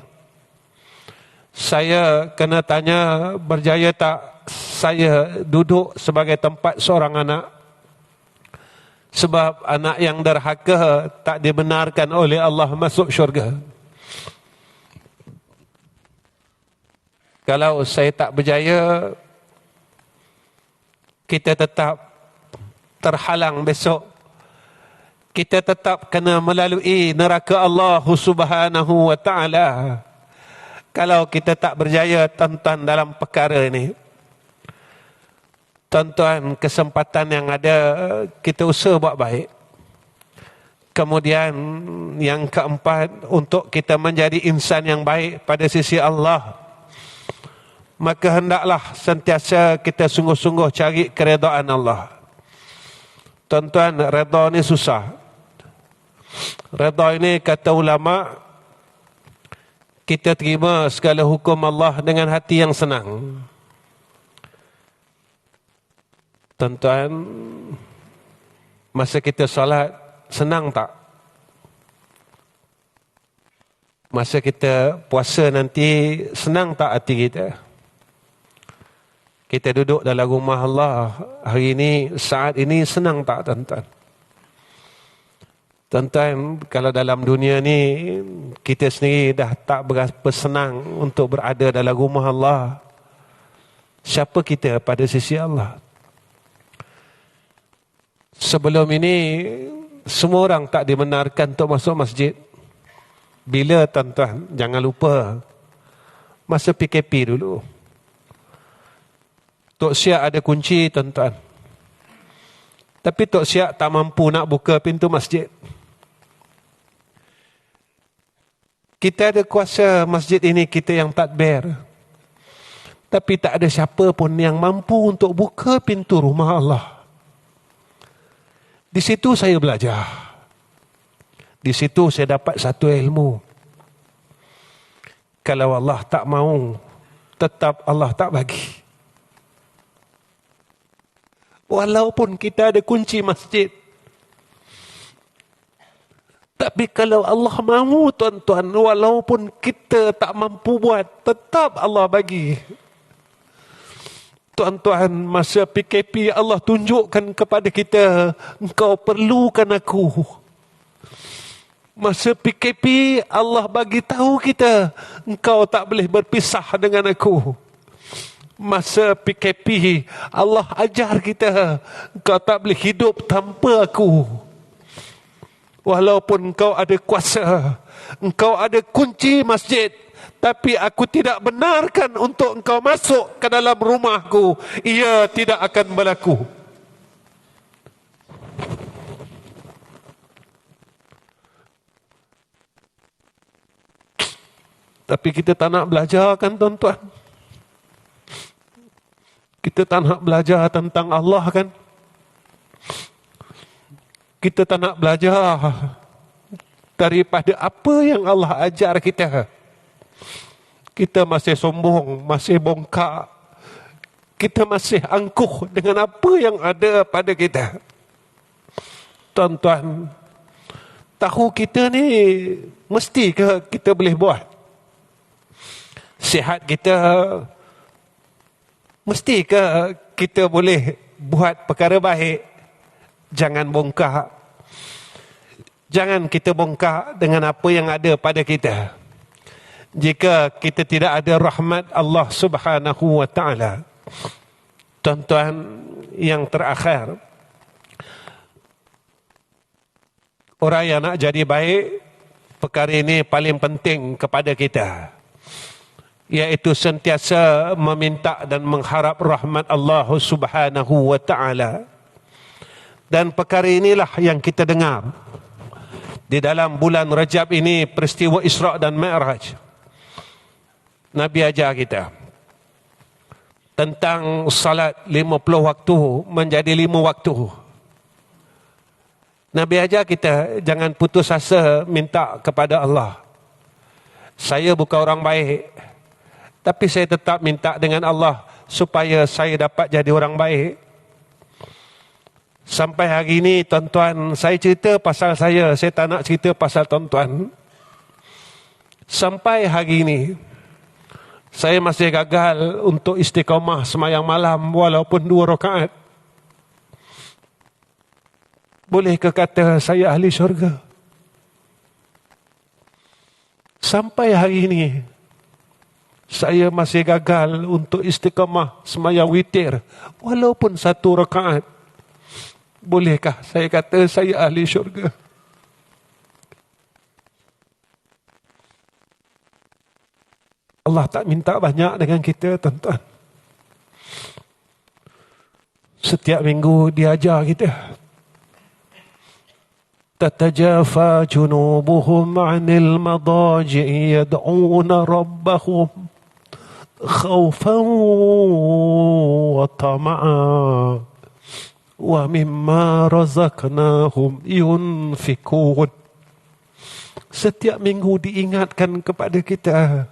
Saya kena tanya, berjaya tak saya duduk sebagai tempat seorang anak? Sebab anak yang derhaka tak dibenarkan oleh Allah masuk syurga. Kalau saya tak berjaya, kita tetap terhalang besok. Kita tetap kena melalui neraka Allah Subhanahu wa ta'ala. Kalau kita tak berjaya, tuan-tuan, dalam perkara ini. Tuan-tuan, kesempatan yang ada, kita usaha buat baik. Kemudian yang keempat, untuk kita menjadi insan yang baik pada sisi Allah, maka hendaklah sentiasa kita sungguh-sungguh cari keredaan Allah. Tuan-tuan, redha ni susah. Redha ini, kata ulama, kita terima segala hukum Allah dengan hati yang senang. Tuan-tuan, masa kita salat, senang tak? Masa kita puasa nanti, senang tak hati kita? Kita duduk dalam rumah Allah hari ini, saat ini, senang tak, tuan-tuan? Tuan-tuan, kalau dalam dunia ni kita sendiri dah tak berapa senang untuk berada dalam rumah Allah, siapa kita pada sisi Allah? Sebelum ini semua orang tak dibenarkan untuk masuk masjid. Bila tuan-tuan, jangan lupa masa PKP dulu, Tok Siak ada kunci tuan-tuan, tapi Tok Siak tak mampu nak buka pintu masjid. Kita ada kuasa masjid ini, kita yang tadbir, tapi tak ada siapa pun yang mampu untuk buka pintu rumah Allah. Di situ saya belajar. Di situ saya dapat satu ilmu. Kalau Allah tak mau, tetap Allah tak bagi. Walaupun kita ada kunci masjid, tapi kalau Allah mahu tuan-tuan, walaupun kita tak mampu buat, tetap Allah bagi. Tuan-tuan, masa PKP Allah tunjukkan kepada kita, engkau perlukan aku. Masa PKP Allah bagi tahu kita, engkau tak boleh berpisah dengan aku. Masa PKP Allah ajar kita, engkau tak boleh hidup tanpa aku. Walaupun engkau ada kuasa, engkau ada kunci masjid, tapi aku tidak benarkan untuk engkau masuk ke dalam rumahku. Ia tidak akan berlaku. Tapi kita tak nak belajar kan tuan-tuan? Kita tak nak belajar tentang Allah kan? Kita tak nak belajar daripada apa yang Allah ajar kita. Kita masih sombong, masih bongkak. Kita masih angkuh dengan apa yang ada pada kita. Tuan-tuan, tahu kita ni mesti ke kita boleh buat? Sihat kita, mesti ke kita boleh buat perkara baik? Jangan bongkak. Jangan kita bongkak dengan apa yang ada pada kita. Jika kita tidak ada rahmat Allah Subhanahu wa ta'ala. Tuan-tuan, yang terakhir, orang yang nak jadi baik, perkara ini paling penting kepada kita, iaitu sentiasa meminta dan mengharap rahmat Allah Subhanahu wa ta'ala. Dan perkara inilah yang kita dengar di dalam bulan Rajab ini, peristiwa Isra' dan Mi'raj. Nabi ajar kita tentang salat 50 waktu menjadi 5 waktu. Nabi ajar kita jangan putus asa minta kepada Allah. Saya bukan orang baik, tapi saya tetap minta dengan Allah supaya saya dapat jadi orang baik. Sampai hari ini tuan-tuan, saya cerita pasal saya tak nak cerita pasal tuan-tuan. Sampai hari ini saya masih gagal untuk istiqamah semayang malam walaupun 2 rakaat. Bolehkah kata saya ahli syurga? Sampai hari ini saya masih gagal untuk istiqamah semayang witir walaupun 1 rakaat. Bolehkah saya kata saya ahli syurga? Allah tak minta banyak dengan kita tuan-tuan. Setiap minggu dia ajar kita. Tatajafa junubuhum 'anil madaji'i yad'una rabbahum khawfan wa tama'a wa mimma razaqnahum yunfikun. Setiap minggu diingatkan kepada kita.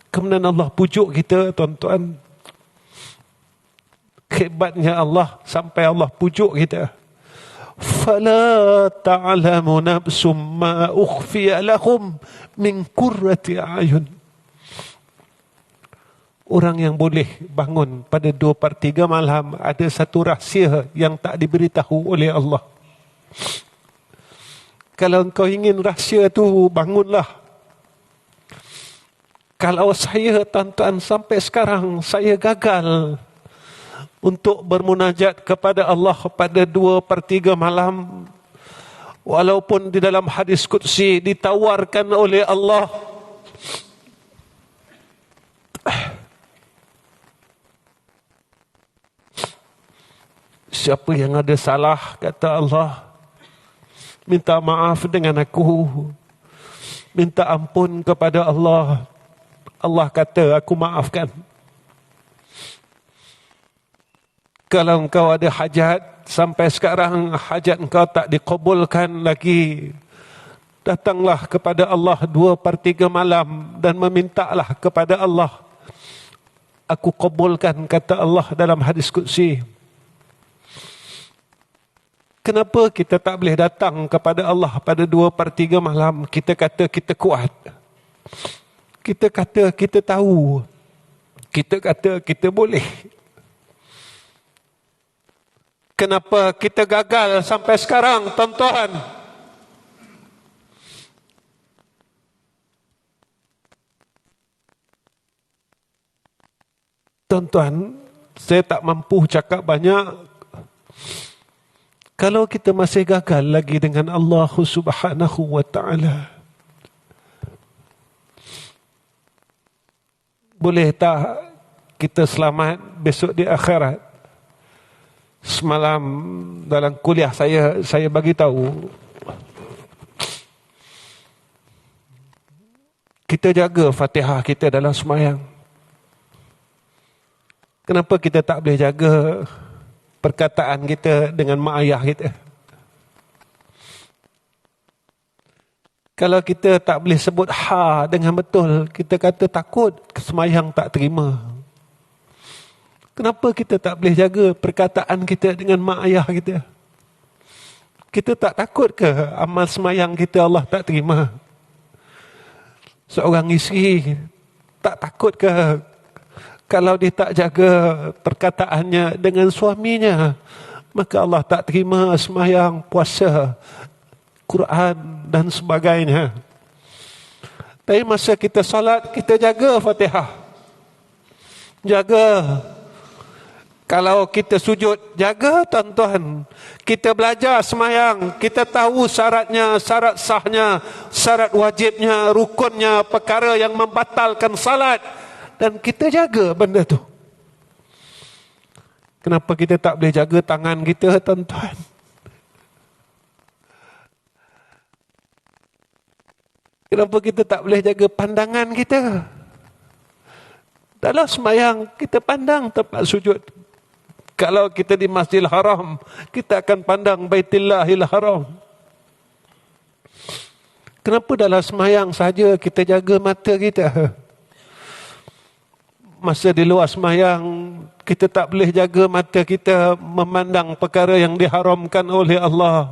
Kemudian Allah pujuk kita tuan-tuan. Hebatnya Allah sampai Allah pujuk kita. Fala ta'lamu nafsum ma ukhfiya lahum min qurrati a'yun. Orang yang boleh bangun pada 2/3 malam, ada satu rahsia yang tak diberitahu oleh Allah. Kalau engkau ingin rahsia tu, bangunlah. Kalau saya, tuan-tuan, sampai sekarang saya gagal untuk bermunajat kepada Allah pada 2/3 malam, walaupun di dalam hadis qudsi ditawarkan oleh Allah, siapa yang ada salah, kata Allah, minta maaf dengan aku, minta ampun kepada Allah. Allah kata, aku maafkan. Kalau engkau ada hajat, sampai sekarang hajat engkau tak dikabulkan lagi, datanglah kepada Allah 2/3 malam dan memintalah kepada Allah. Aku kabulkan, kata Allah dalam hadis qudsi. Kenapa kita tak boleh datang kepada Allah pada 2/3 malam? Kita kata kita kuat. Kita kata kita tahu. Kita kata kita boleh. Kenapa kita gagal sampai sekarang, tuan-tuan? Tuan-tuan, saya tak mampu cakap banyak. Kalau kita masih gagal lagi dengan Allah Subhanahu wa ta'ala, boleh tak kita selamat besok di akhirat? Semalam dalam kuliah saya bagi tahu, kita jaga Fatihah kita dalam sembahyang. Kenapa kita tak boleh jaga perkataan kita dengan mak ayah kita? Kalau kita tak boleh sebut ha dengan betul, kita kata takut sembahyang tak terima. Kenapa kita tak boleh jaga perkataan kita dengan mak ayah kita? Kita tak takut ke amal sembahyang kita Allah tak terima? Seorang isteri tak takut ke kalau dia tak jaga perkataannya dengan suaminya, maka Allah tak terima sembahyang, puasa, Quran dan sebagainya? Tapi masa kita salat, kita jaga Fatihah, jaga. Kalau kita sujud, jaga, tuan-tuan. Kita belajar sembahyang, kita tahu syaratnya, syarat sahnya, syarat wajibnya, rukunnya, perkara yang membatalkan salat, dan kita jaga benda tu. Kenapa kita tak boleh jaga tangan kita, tuan-tuan? Kenapa kita tak boleh jaga pandangan kita? Dalam sembahyang, kita pandang tempat sujud. Kalau kita di Masjidil Haram, kita akan pandang Baitillahil Haram. Kenapa dalam sembahyang saja kita jaga mata kita? Masa di luar sembahyang, kita tak boleh jaga mata kita memandang perkara yang diharamkan oleh Allah.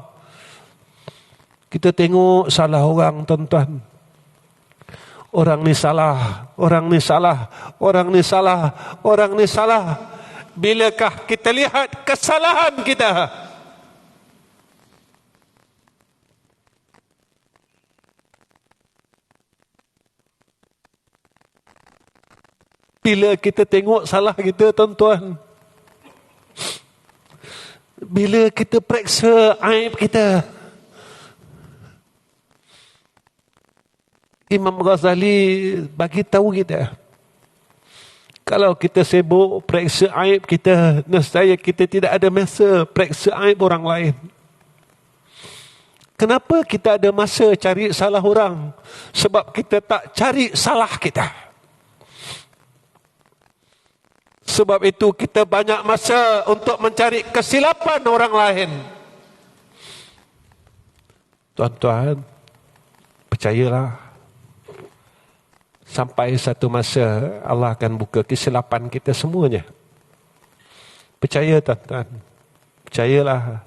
Kita tengok salah orang, tuan-tuan. Orang ni salah, orang ni salah, orang ni salah, orang ni salah. Bilakah kita lihat kesalahan kita? Bila kita tengok salah kita, tuan-tuan, bila kita periksa aib kita, Imam Ghazali bagi tahu kita, kalau kita sibuk periksa aib kita, nescaya kita tidak ada masa periksa aib orang lain. Kenapa kita ada masa cari salah orang? Sebab kita tak cari salah kita. Sebab itu kita banyak masa untuk mencari kesilapan orang lain. Tuan-tuan, percayalah, sampai satu masa Allah akan buka kesilapan kita semuanya. Percaya, tuan-tuan. Percayalah.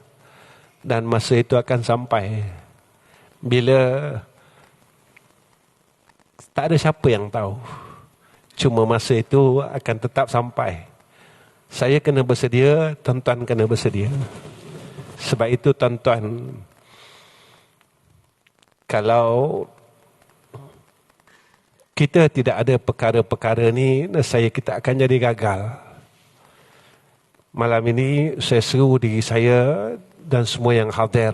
Dan masa itu akan sampai. Bila tak ada siapa yang tahu. Cuma masa itu akan tetap sampai. Saya kena bersedia, tuan-tuan kena bersedia. Sebab itu, tuan-tuan, Kalau kita tidak ada perkara-perkara ni, saya kita akan jadi gagal. Malam ini saya seru diri saya dan semua yang hadir,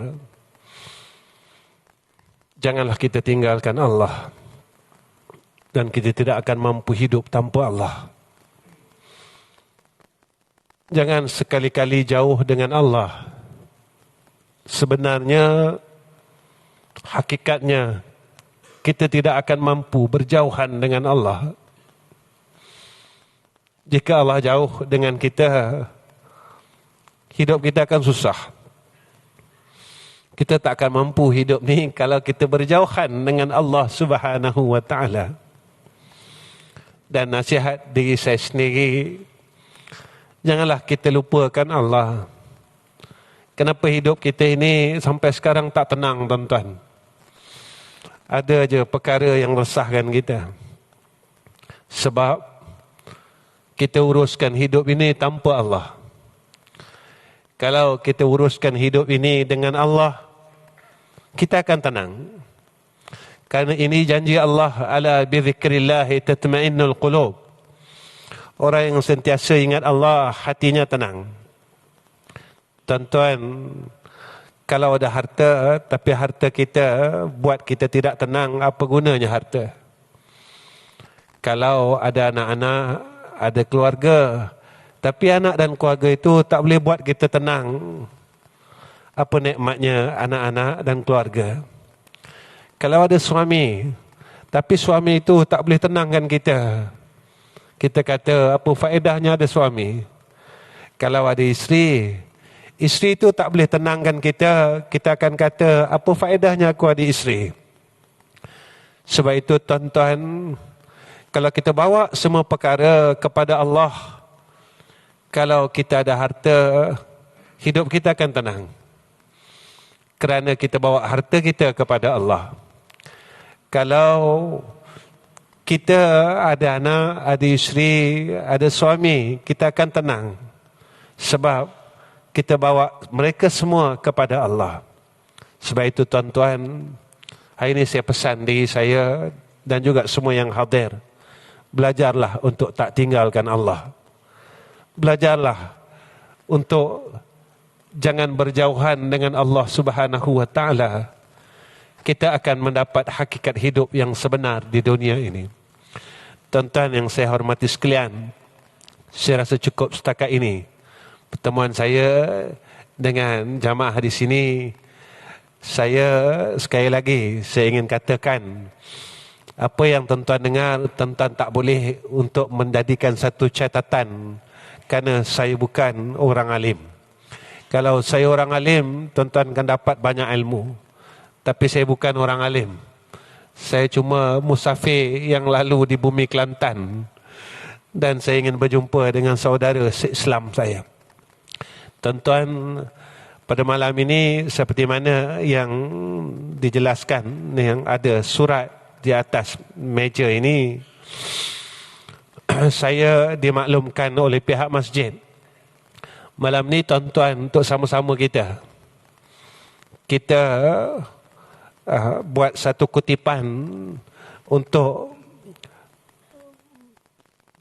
janganlah kita tinggalkan Allah, dan kita tidak akan mampu hidup tanpa Allah. Jangan sekali-kali jauh dengan Allah. Sebenarnya, hakikatnya, kita tidak akan mampu berjauhan dengan Allah. Jika Allah jauh dengan kita, hidup kita akan susah. Kita tak akan mampu hidup ni kalau kita berjauhan dengan Allah Subhanahu wa ta'ala. Dan nasihat diri saya sendiri, janganlah kita lupakan Allah. Kenapa hidup kita ini sampai sekarang tak tenang, tuan-tuan? Ada je perkara yang resahkan kita. Sebab kita uruskan hidup ini tanpa Allah. Kalau kita uruskan hidup ini dengan Allah, kita akan tenang. Karena ini janji Allah, ala bizikrillahi tatma'innul qulub. Orang yang sentiasa ingat Allah, hatinya tenang. Tuan-tuan, kalau ada harta, tapi harta kita buat kita tidak tenang, apa gunanya harta? Kalau ada anak-anak, ada keluarga, tapi anak dan keluarga itu tak boleh buat kita tenang, apa nikmatnya anak-anak dan keluarga? Kalau ada suami, tapi suami itu tak boleh tenangkan kita, kita kata apa faedahnya ada suami? Kalau ada isteri, isteri itu tak boleh tenangkan kita, kita akan kata apa faedahnya aku ada isteri? Sebab itu tuan-tuan, kalau kita bawa semua perkara kepada Allah, kalau kita ada harta, hidup kita akan tenang. Kerana kita bawa harta kita kepada Allah. Kalau kita ada anak, ada isteri, ada suami, kita akan tenang. Sebab kita bawa mereka semua kepada Allah. Sebab itu tuan-tuan, hari ini saya pesan diri saya dan juga semua yang hadir, belajarlah untuk tak tinggalkan Allah. Belajarlah untuk jangan berjauhan dengan Allah Subhanahu wa ta'ala. Kita akan mendapat hakikat hidup yang sebenar di dunia ini. Tuan-tuan yang saya hormati sekalian, saya rasa cukup setakat ini pertemuan saya dengan jamaah di sini. Saya sekali lagi saya ingin katakan, apa yang tuan-tuan dengar, tuan-tuan tak boleh untuk menjadikan satu catatan, kerana saya bukan orang alim. Kalau saya orang alim, tuan-tuan akan dapat banyak ilmu. Tapi saya bukan orang alim. Saya cuma musafir yang lalu di bumi Kelantan. Dan saya ingin berjumpa dengan saudara se-Islam saya. Tuan-tuan, pada malam ini seperti mana yang dijelaskan, yang ada surat di atas meja ini, saya dimaklumkan oleh pihak masjid. Malam ni tuan-tuan, untuk sama-sama kita buat satu kutipan untuk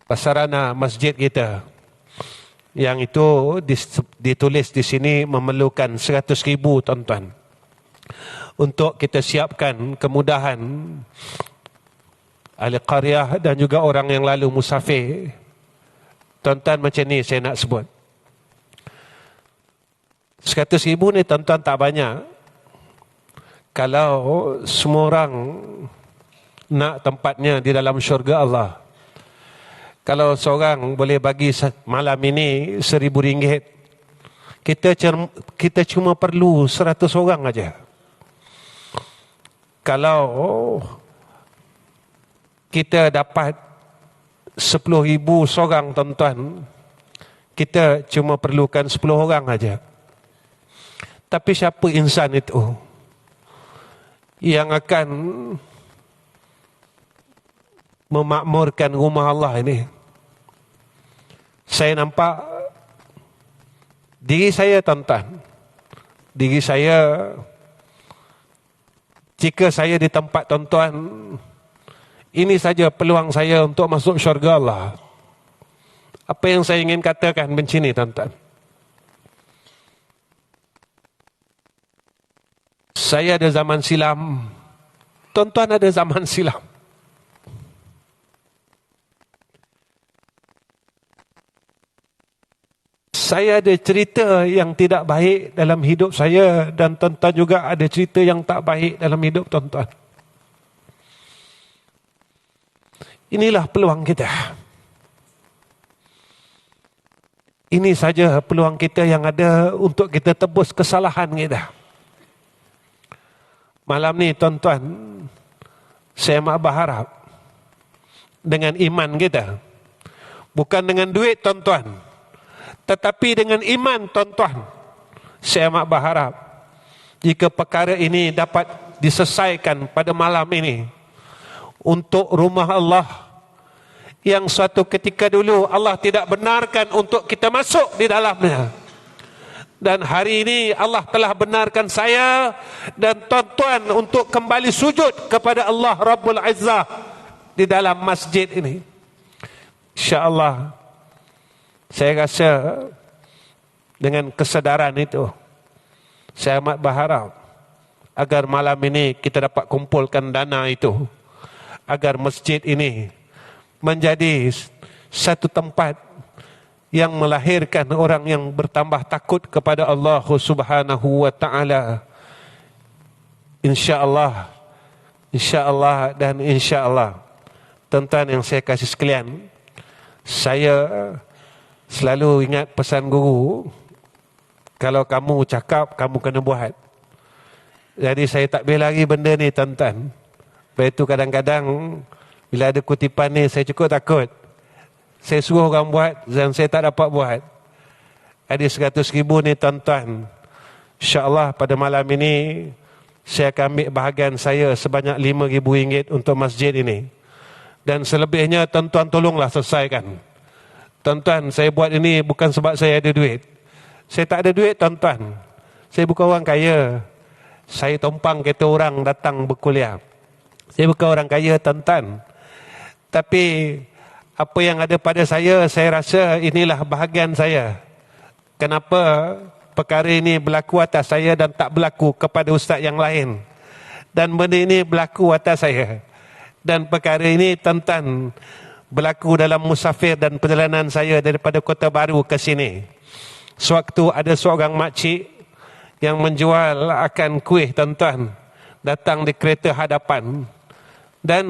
prasarana masjid kita. Yang itu ditulis di sini memerlukan 100,000 tuan-tuan. Untuk kita siapkan kemudahan ahli qaryah dan juga orang yang lalu musafir. Tuan-tuan, macam ni saya nak sebut. 100,000 ni tuan-tuan tak banyak. Kalau semua orang nak tempatnya di dalam syurga Allah. Kalau seorang boleh bagi malam ini RM1,000, kita cuma perlu 100 orang aja. Kalau kita dapat 10,000 seorang tuan-tuan, kita cuma perlukan 10 orang aja. Tapi siapa insan itu yang akan memakmurkan rumah Allah ini? Saya nampak diri saya, tuan-tuan, diri saya Jika saya di tempat tuan-tuan, ini saja peluang saya untuk masuk syurga Allah. Apa yang saya ingin katakan begini tuan-tuan. Saya ada zaman silam, tuan-tuan ada zaman silam. Saya ada cerita yang tidak baik dalam hidup saya, dan tuan-tuan juga ada cerita yang tak baik dalam hidup tuan-tuan. Inilah peluang kita. Ini saja peluang kita yang ada untuk kita tebus kesalahan kita. Malam ni tuan-tuan, saya mak berharap dengan iman kita, bukan dengan duit tuan-tuan, tetapi dengan iman tuan-tuan, saya mak berharap jika perkara ini dapat diselesaikan pada malam ini untuk rumah Allah yang suatu ketika dulu Allah tidak benarkan untuk kita masuk di dalamnya. Dan hari ini Allah telah benarkan saya dan tuan-tuan untuk kembali sujud kepada Allah Rabbul Izzah di dalam masjid ini. InsyaAllah, saya rasa dengan kesedaran itu, saya amat berharap agar malam ini kita dapat kumpulkan dana itu, agar masjid ini menjadi satu tempat yang melahirkan orang yang bertambah takut kepada Allah Subhanahu wa ta'ala. InsyaAllah, InsyaAllah dan InsyaAllah. Tuan-tuan yang saya kasih sekalian, saya selalu ingat pesan guru, kalau kamu cakap, kamu kena buat. Jadi saya tak boleh lari benda ni tuan-tuan. Lepas itu kadang-kadang bila ada kutipan ni, saya cukup takut. Saya suruh orang buat dan saya tak dapat buat. Ada 100,000 ni tuan-tuan. InsyaAllah pada malam ini saya akan ambil bahagian saya sebanyak RM5,000 untuk masjid ini. Dan selebihnya tuan-tuan tolonglah selesaikan. Tuan-tuan, saya buat ini bukan sebab saya ada duit. Saya tak ada duit tuan-tuan. Saya bukan orang kaya. Saya tumpang kereta orang datang berkuliah. Saya bukan orang kaya tuan-tuan. Tapi apa yang ada pada saya rasa inilah bahagian saya. Kenapa perkara ini berlaku atas saya dan tak berlaku kepada ustaz yang lain. Dan benda ini berlaku atas saya. Dan perkara ini tuan-tuan berlaku dalam musafir dan perjalanan saya daripada Kota Baru ke sini. Sewaktu ada seorang makcik yang menjual akan kuih tuan-tuan, datang di kereta hadapan. Dan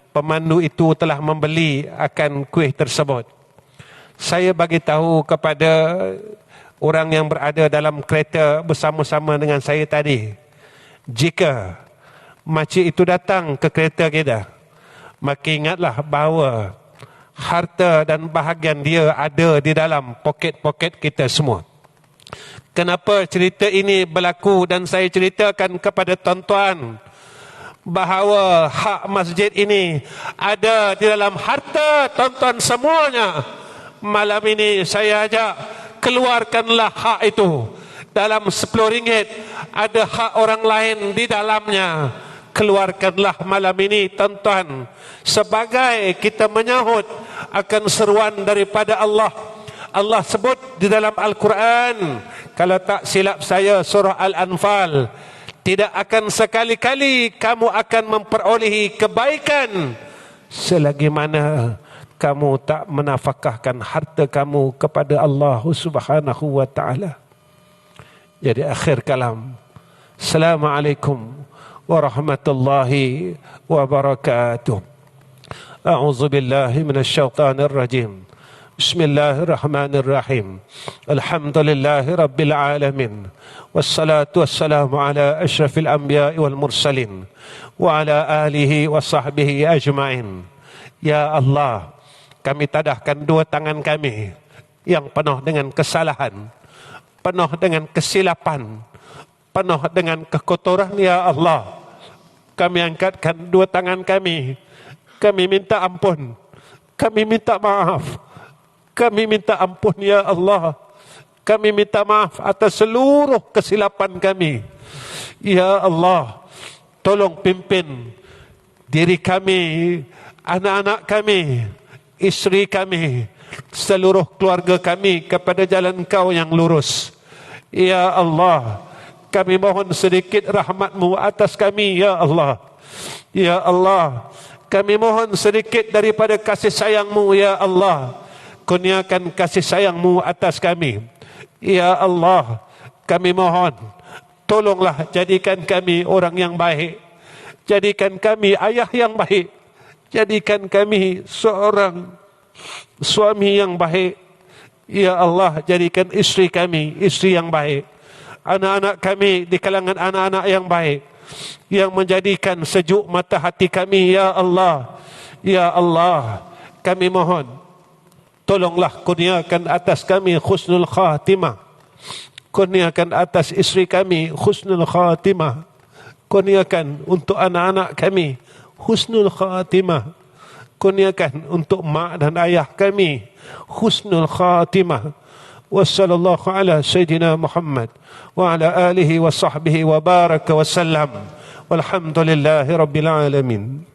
pemandu itu telah membeli akan kuih tersebut. Saya bagi tahu kepada orang yang berada dalam kereta bersama-sama dengan saya tadi, jika makcik itu datang ke kereta kita, maka ingatlah bahawa harta dan bahagian dia ada di dalam poket-poket kita semua. Kenapa cerita ini berlaku dan saya ceritakan kepada tuan-tuan bahawa hak masjid ini ada di dalam harta tuan-tuan semuanya. Malam ini saya ajak, keluarkanlah hak itu. Dalam RM10 ada hak orang lain di dalamnya. Keluarkanlah malam ini tuan-tuan, sebagai kita menyahut akan seruan daripada Allah. Allah sebut di dalam Al-Quran, kalau tak silap saya surah Al-Anfal, tidak akan sekali-kali kamu akan memperolehi kebaikan selagi mana kamu tak menafkahkan harta kamu kepada Allah Subhanahu wa ta'ala. Jadi akhir kalam, Assalamualaikum warahmatullahi wabarakatuh. A'udzu billahi minasyaitonir rajim. Bismillahirrahmanirrahim. Alhamdulillahi rabbil alamin. Wassalatu wassalamu ala asyrafil anbiya'i wal mursalin wa ala alihi wa sahbihi ajma'in. Ya Allah, kami tadahkan dua tangan kami yang penuh dengan kesalahan, penuh dengan kesilapan, penuh dengan kekotoran. Ya Allah, kami angkatkan dua tangan kami. Kami minta ampun, kami minta maaf, kami minta ampun ya Allah. Kami minta maaf atas seluruh kesilapan kami. Ya Allah, tolong pimpin diri kami, anak-anak kami, isteri kami, seluruh keluarga kami kepada jalan Engkau yang lurus. Ya Allah, kami mohon sedikit rahmat-Mu atas kami, Ya Allah. Ya Allah, kami mohon sedikit daripada kasih sayang-Mu, Ya Allah. Kurniakan kasih sayang-Mu atas kami. Ya Allah, kami mohon, tolonglah jadikan kami orang yang baik. Jadikan kami ayah yang baik. Jadikan kami seorang suami yang baik. Ya Allah, jadikan isteri kami isteri yang baik. Anak-anak kami di kalangan anak-anak yang baik, yang menjadikan sejuk mata hati kami. Ya Allah, Ya Allah, kami mohon, tolonglah kurniakan atas kami husnul khatimah. Kurniakan atas isteri kami husnul khatimah. Kurniakan untuk anak-anak kami husnul khatimah. Kurniakan untuk mak dan ayah kami husnul khatimah. Wassallallahu ala sayyidina Muhammad wa ala alihi wa sahbihi wa baraka wa sallam. Walhamdulillahi rabbil alamin.